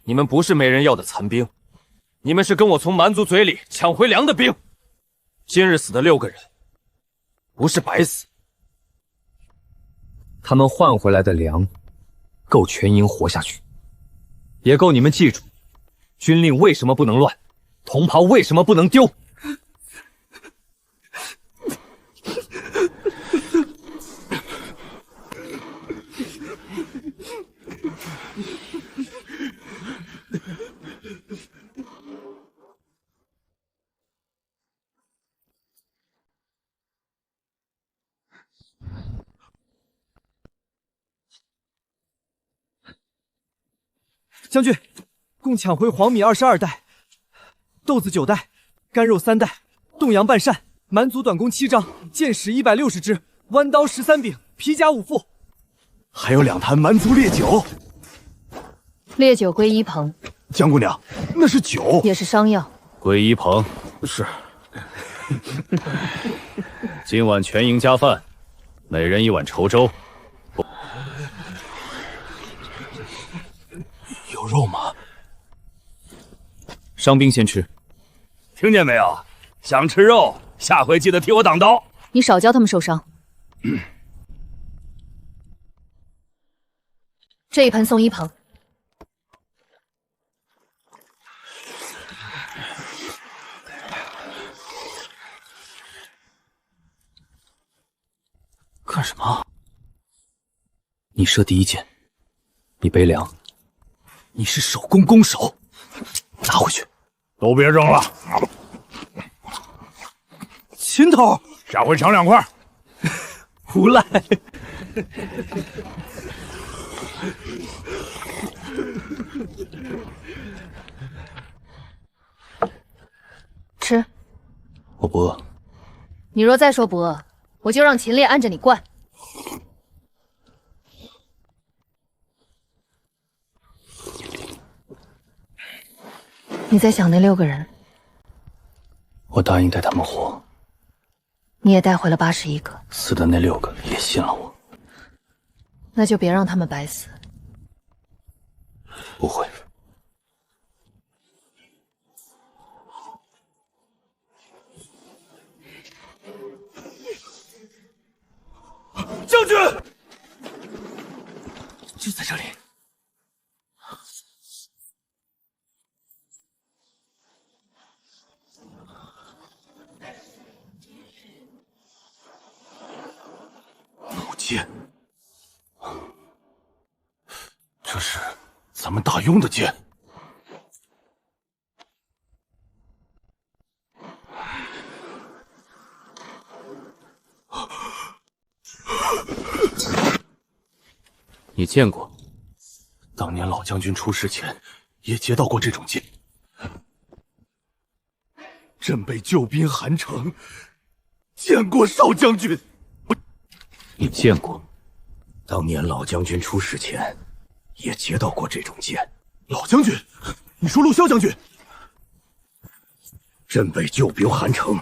你们不是没人要的残兵，你们是跟我从蛮族嘴里抢回粮的兵。今日死的6个人，不是白死。他们换回来的粮，够全营活下去，也够你们记住，军令为什么不能乱，同袍为什么不能丢。将军，共抢回黄米22袋，豆子9袋，干肉3袋，冻羊半扇，蛮族短弓7张，箭矢160支，弯刀13柄，皮甲5副，还有2坛蛮族烈酒。烈酒归一棚。将姑娘，那是酒，也是伤药。归一棚。是。今晚全营加饭，每人1碗稠粥。有肉吗？伤兵先吃。听见没有？想吃肉，下回记得替我挡刀。你少教他们受伤。这一盆送一棚。干什么？你射第1箭，你背粮。你是手工弓手，拿回去。都别扔了。秦头，下回抢2块。胡赖。吃。我不饿。你若再说不饿，我就让秦烈按着你灌。你在想那6个人？我答应带他们活。你也带回了81个。死的那6个也信了我。那就别让他们白死。不会。将军，就在这里。弩箭，这是咱们大庸的箭。你见过？当年老将军出事前也接到过这种箭。朕被救兵韩城，见过少将军。你见过？当年老将军出事前也接到过这种箭。老将军，你说陆骁将军？镇北救兵韩城，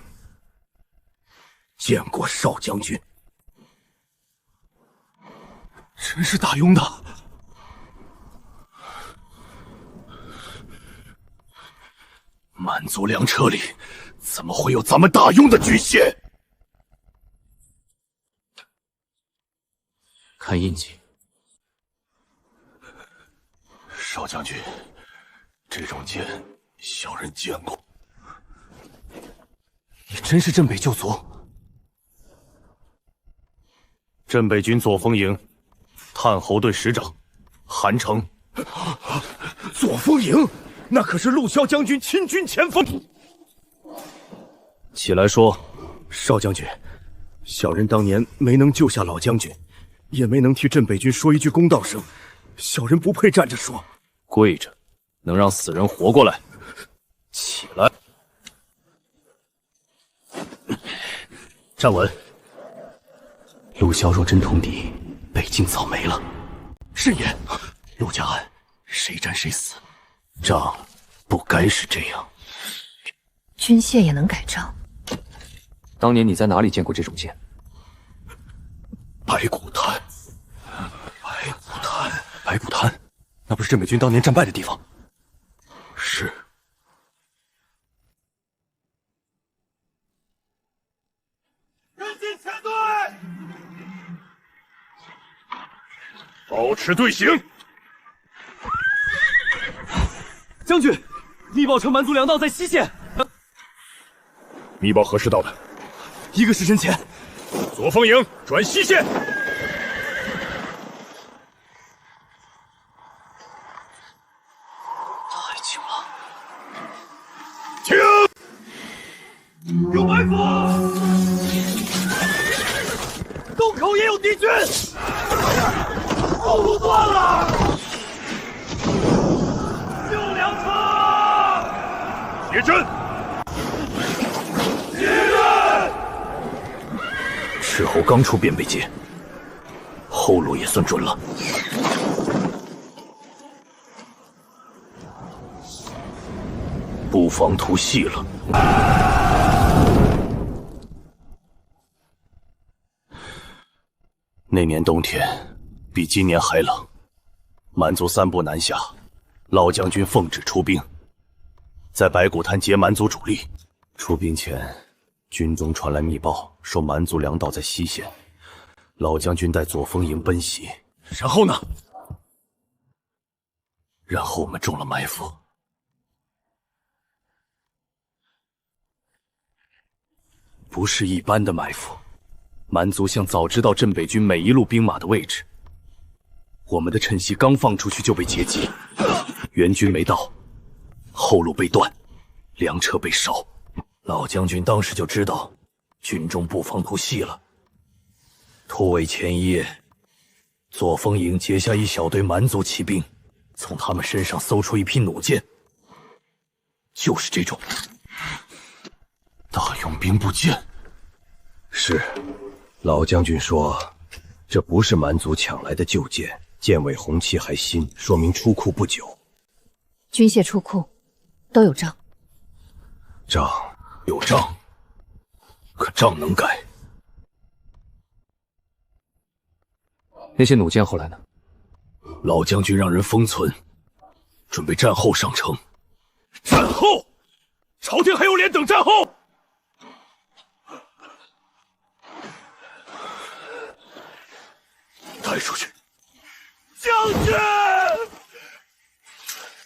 见过少将军。真是大庸的。满族粮车里怎么会有咱们大庸的军械？看印记。少将军，这种剑小人见过。你真是镇北救卒？镇北军左峰营探侯队师长韩城。左峰营，那可是陆骁将军亲军前锋。起来说。少将军，小人当年没能救下老将军，也没能替镇北军说一句公道声，小人不配站着说。跪着，能让死人活过来。起来，站稳。陆骁若真通敌，北境早没了。是也，陆家案谁战谁死，仗不该是这样。军械也能改仗？当年你在哪里见过这种剑？白骨滩。白骨滩，那不是镇北军当年战败的地方？是。跟进前队，保持队形。将军，密报称蛮族粮道在西线。密报何时到的？1个时辰前。左峰营转西线。太轻了。停！有埋伏！洞口也有敌军！后路断了！救粮车！铁阵！斥候刚出边北界，后路也算准了。布防图细了。那年冬天比今年还冷，蛮族3部南下，老将军奉旨出兵，在白骨滩截蛮族主力。出兵前，军中传来密报，说蛮族粮道在西线，老将军带左峰营奔袭。然后呢？然后我们中了埋伏。不是一般的埋伏，蛮族像早知道镇北军每一路兵马的位置，我们的趁隙刚放出去就被截击，援军没到，后路被断，粮车被烧。老将军当时就知道军中布防图细了。突围前一夜，左峰营截下一小队蛮族骑兵，从他们身上搜出一批弩箭，就是这种大用兵部箭。是，老将军说这不是蛮族抢来的旧剑，剑尾红漆还新，说明出库不久。军械出库都有账。账有账，可账能改。那些弩箭后来呢？老将军让人封存，准备战后上城。战后？朝廷还有脸等战后？带出去！将军！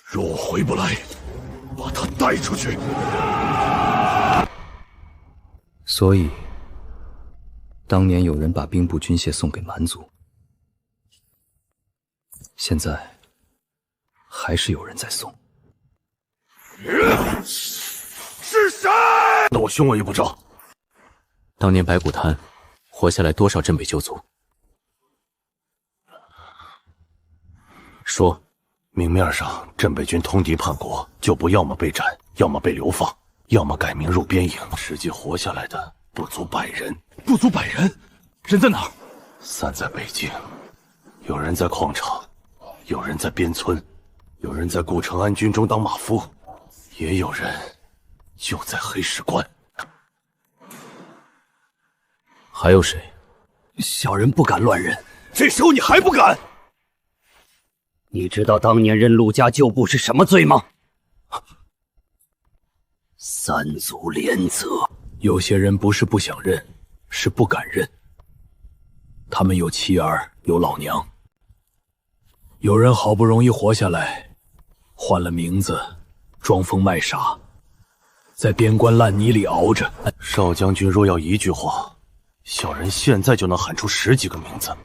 若我回不来，把他带出去。所以，当年有人把兵部军械送给蛮族，现在还是有人在送。是谁？那我兄我也不知道。当年白骨滩活下来多少镇北救卒？说，明面上镇北军通敌叛国，就不要么被斩，要么被流放，要么改名入边营。实际活下来的不足100人。不足100人？人在哪儿？散在北境，有人在矿场，有人在边村，有人在顾承安军中当马夫，也有人就在黑石关。还有谁？小人不敢乱认。这时候你还不敢？你知道当年认陆家旧部是什么罪吗？三族连责。有些人不是不想认，是不敢认。他们有妻儿，有老娘。有人好不容易活下来，换了名字，装疯卖傻，在边关烂泥里熬着。少将军若要一句话，小人现在就能喊出10几个名字。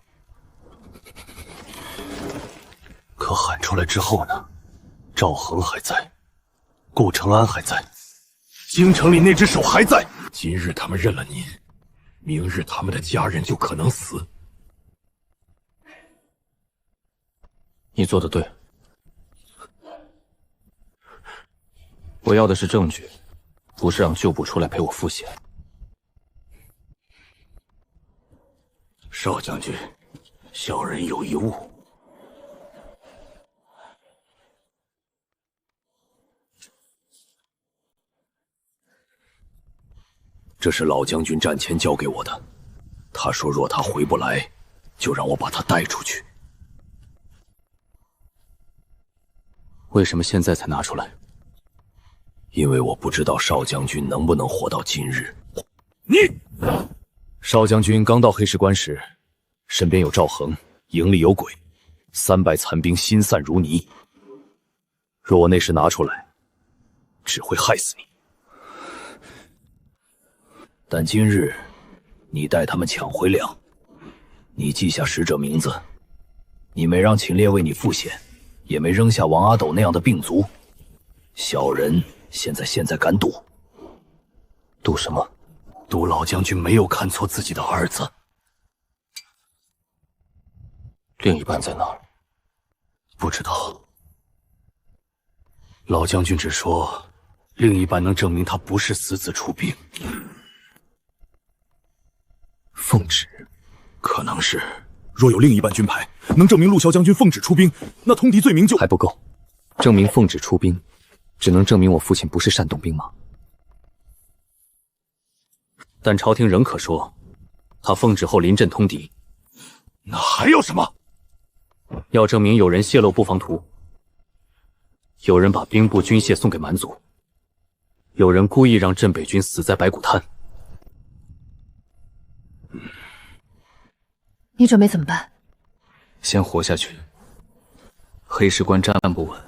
可喊出来之后呢？赵恒还在，顾承安还在，京城里那只手还在。今日他们认了您，明日他们的家人就可能死。你做得对，我要的是证据，不是让旧部出来陪我复写。少将军，小人有一误。这是老将军战前交给我的，他说若他回不来，就让我把他带出去。为什么现在才拿出来？因为我不知道少将军能不能活到今日。你，少将军刚到黑石关时，身边有赵恒，营里有鬼，300残兵心散如泥。若我那时拿出来，只会害死你。但今日，你带他们抢回粮，你记下使者名字，你没让秦烈为你复显，也没扔下王阿斗那样的病卒。小人现在敢赌。赌什么？赌老将军没有看错自己的儿子。另一半在哪儿？不知道。老将军只说，另一半能证明他不是死子出兵。奉旨，可能是。若有另一半军牌能证明陆骁将军奉旨出兵，那通敌罪名就还不够。证明奉旨出兵，只能证明我父亲不是煽动兵马。但朝廷仍可说，他奉旨后临阵通敌。那还有什么？要证明有人泄露布防图，有人把兵部军械送给蛮族，有人故意让镇北军死在白骨滩。你准备怎么办？先活下去。黑石关站不稳，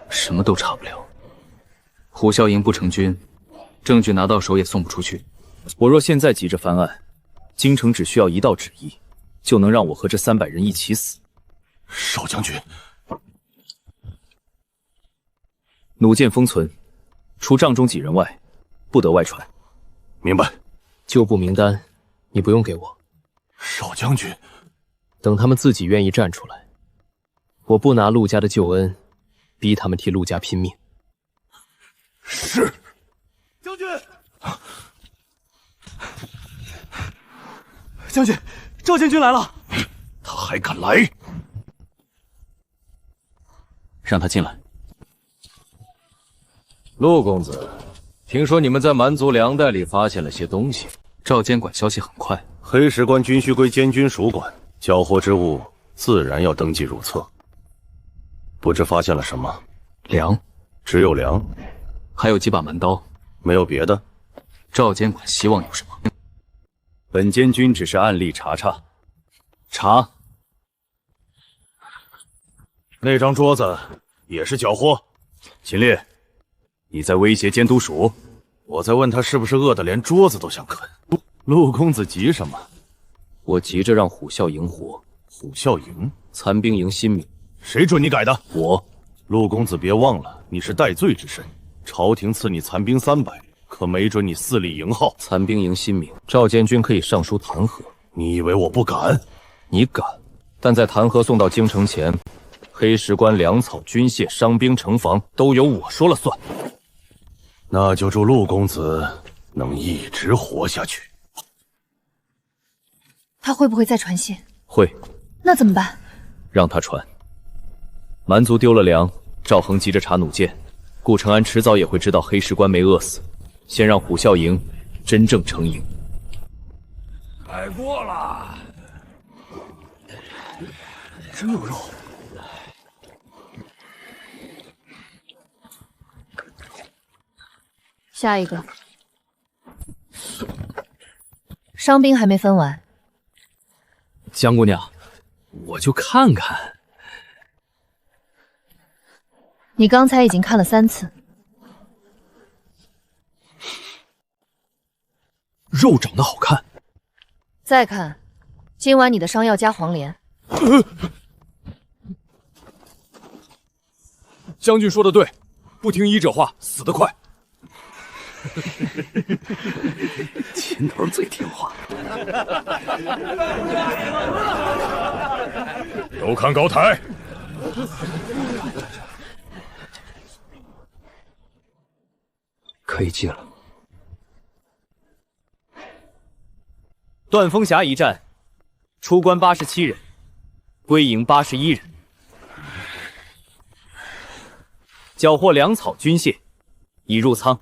什么都查不了。虎啸营不成军，证据拿到手也送不出去。我若现在急着翻案，京城只需要一道旨意，就能让我和这300人一起死。少将军，弩箭封存，除帐中几人外，不得外传。明白。旧部名单，你不用给我。少将军，等他们自己愿意站出来，我不拿陆家的旧恩，逼他们替陆家拼命。是。将军，将军，赵将军来了。他还敢来？让他进来。陆公子，听说你们在蛮族粮袋里发现了些东西。赵监管消息很快。黑石关军需归监军属管，缴获之物自然要登记入册。不知发现了什么？粮，只有粮，还有几把蛮刀，没有别的。赵监管希望有什么？本监军只是暗例查查。查。那张桌子也是缴获。秦烈，你在威胁监督署？我在问他是不是饿得连桌子都想啃。陆公子急什么？我急着让虎啸营活。虎啸营？残兵营新名。谁准你改的？我。陆公子别忘了，你是戴罪之身，朝廷赐你残兵300，可没准你肆立营号。残兵营新名，赵监军可以上书弹劾。你以为我不敢？你敢，但在弹劾送到京城前，黑石关粮草、军械、伤兵、城防都由我说了算。那就祝陆公子能一直活下去。他会不会再传信？会。那怎么办？让他传。蛮族丢了粮，赵恒急着查弩箭，顾承安迟早也会知道黑石关没饿死，先让虎啸营真正成营。开锅了，真有肉。下一个，伤兵还没分完。江姑娘，我就看看。你刚才已经看了3次，肉长得好看。再看，今晚你的伤要加黄连。将军说的对，不听医者话，死得快。秦头最听话。都看高台。可以接了。断风峡一战，出关87人，归营81人，缴获粮草军械，已入仓。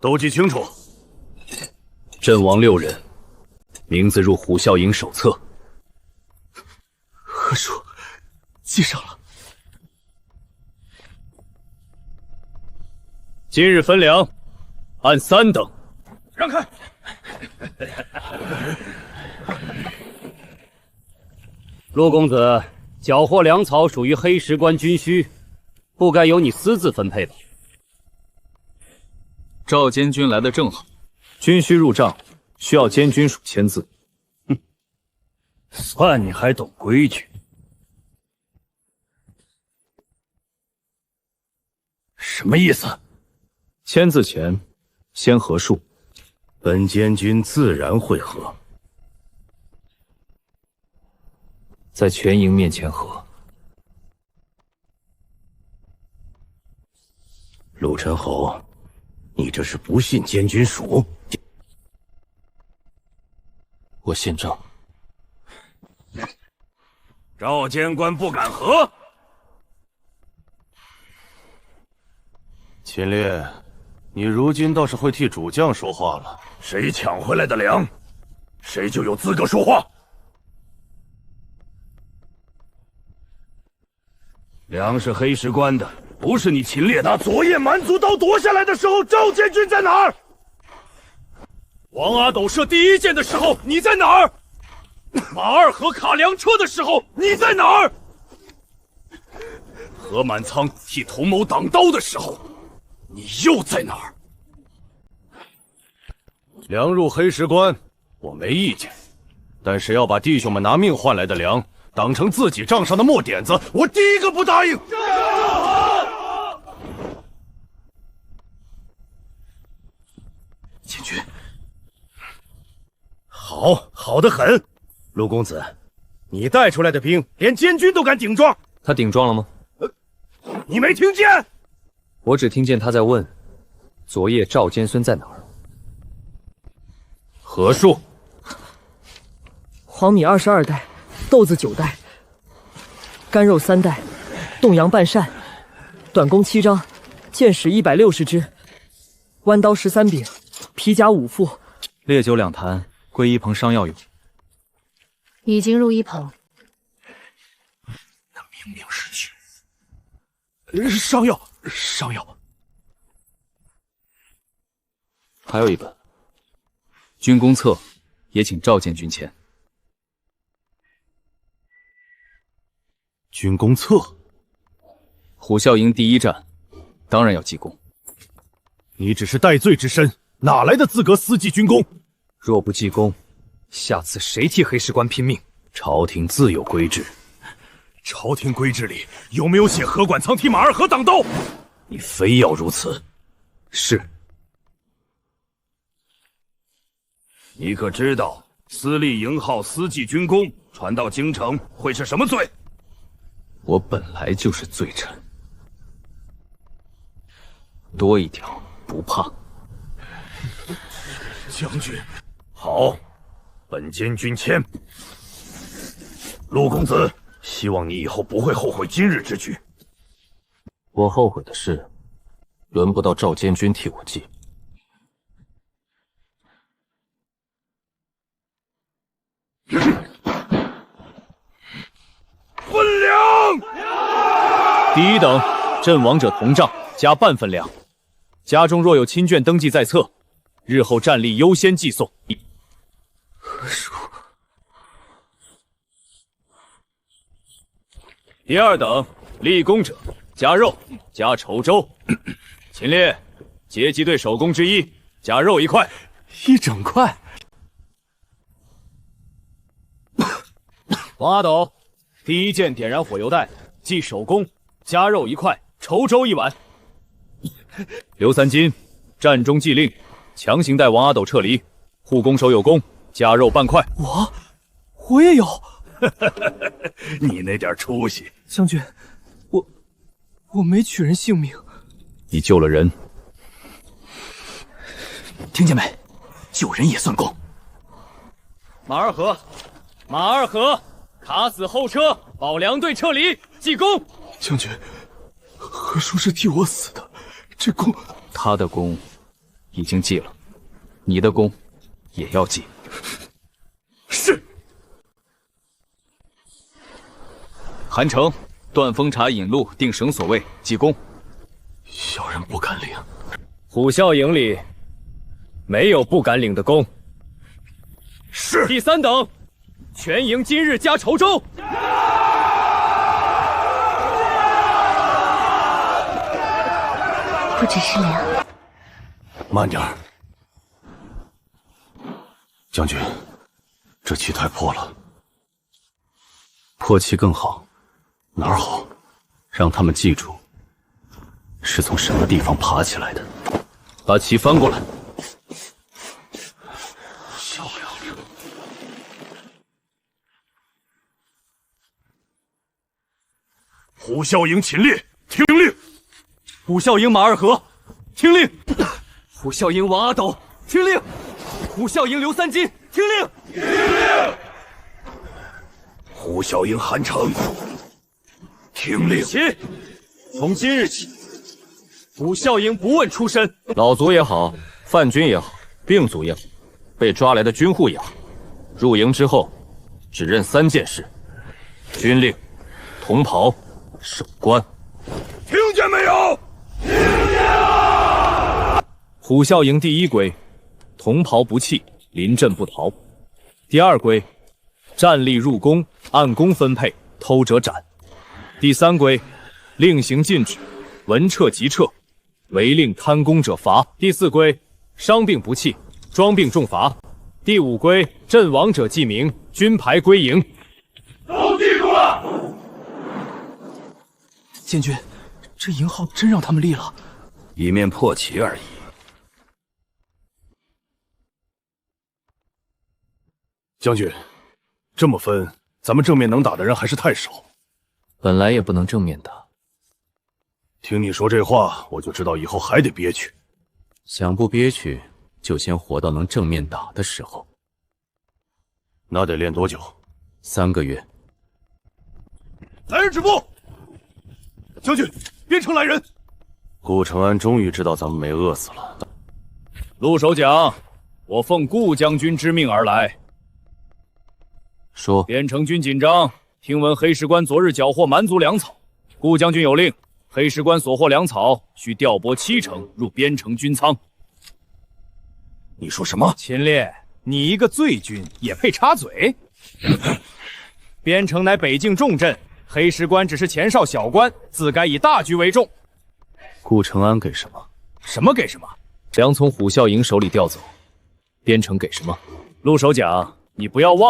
都记清楚。阵亡6人，名字入虎啸营手册。何叔，记上了。今日分粮，按3等。让开！陆公子，缴获粮草属于黑石关军需，不该由你私自分配吧？赵监军来的正好，军需入账需要监军署签字。算你还懂规矩。什么意思？签字前先核数。本监军自然会核，在全营面前核。陆陈侯，你这是不信监军署？我信诏。赵监官不敢核。秦烈，你如今倒是会替主将说话了。谁抢回来的粮，谁就有资格说话。粮是黑石关的，不是你秦烈的。昨夜蛮族刀夺下来的时候，赵监军在哪儿？王阿斗射第1箭的时候，你在哪儿？马二和卡粮车的时候，你在哪儿？何满仓替同谋挡刀的时候，你又在哪儿？粮入黑石关，我没意见，但是要把弟兄们拿命换来的粮当成自己账上的墨点子，我第一个不答应。监军，好得很。陆公子，你带出来的兵，连监军都敢顶撞。他顶撞了吗？你没听见？我只听见他在问，昨夜赵监孙在哪儿？何数？黄米22袋，豆子9袋，干肉3袋，冻羊半扇，短弓7张，箭矢160支，弯刀13柄，皮甲5副，烈酒2坛，归一棚伤药用。已经入一棚。那明明是伤药。还有一本军功册，也请赵监军签。军功册，虎啸营第1战，当然要记功。你只是戴罪之身，哪来的资格私记军功？若不记功，下次谁替黑石关拼命？朝廷自有规制。朝廷规制里有没有写何管仓替马二和挡刀？你非要如此？是。你可知道私立营号私记军功传到京城会是什么罪？我本来就是罪臣，多一条不怕。将军，好，本监军签。陆公子，希望你以后不会后悔今日之举。我后悔的是，轮不到赵监军替我记。分粮。第一等，阵亡者铜杖加半分粮。家中若有亲眷登记在册，日后战力优先寄送。何叔。第二等，立功者加肉加稠粥。秦烈，阶级队首功之一，加肉1块，1整块。王阿斗，第一件点燃火油弹，记首功，加肉1块，稠粥1碗。刘三金，战中记令，强行带王阿斗撤离，护弓手有功，加肉半块。我也有。你那点出息，将军，我没取人性命，你救了人，听见没？救人也算功。马二河，卡死后车，保粮队撤离，记功。将军，何叔是替我死的，这功……他的功已经记了，你的功也要记。是。韩城，断风茶引路，定绳索位，记功。小人不敢领。虎啸营里没有不敢领的功。是。第三等，全营今日加稠粥。不只是粮。慢点儿，将军，这气太破了。破气更好。哪儿好？让他们记住是从什么地方爬起来的。把旗翻过来。漂亮。虎啸营秦烈，听令！虎啸营马二河，听令！虎啸营王阿斗，听令！虎啸营刘三金，听令！听令！虎啸营韩城，听令！起！从今日起，虎啸营不问出身，老卒也好，犯军也好，病卒也好，被抓来的军户也好，入营之后只认3件事：军令、同袍、守关。听见没有？听见了！虎啸营第一规：同袍不弃，临阵不逃。第二规：战力入宫，按功分配，偷者斩。第三规：令行禁止，闻撤即撤，违令贪功者罚。第四规：伤病不弃，装病重罚。第五规：阵亡者记名，军牌归营。都记住了。监军，这营号真让他们立了，一面破旗而已。将军，这么分，咱们正面能打的人还是太少。本来也不能正面打。听你说这话，我就知道以后还得憋屈。想不憋屈，就先活到能正面打的时候。那得练多久？3个月。来人止步！将军，边城来人！顾承安终于知道咱们没饿死了。陆守奖，我奉顾将军之命而来。说，边城军紧张，听闻黑石关昨日缴获蛮族粮草，顾将军有令，黑石关所获粮草需调拨70%入边城军仓。你说什么？秦烈，你一个醉军也配插嘴？边城乃北境重镇，黑石关只是前哨小关，自该以大局为重。顾承安给什么？什么给什么？粮从虎啸营手里调走，边城给什么？陆守奖，你不要忘。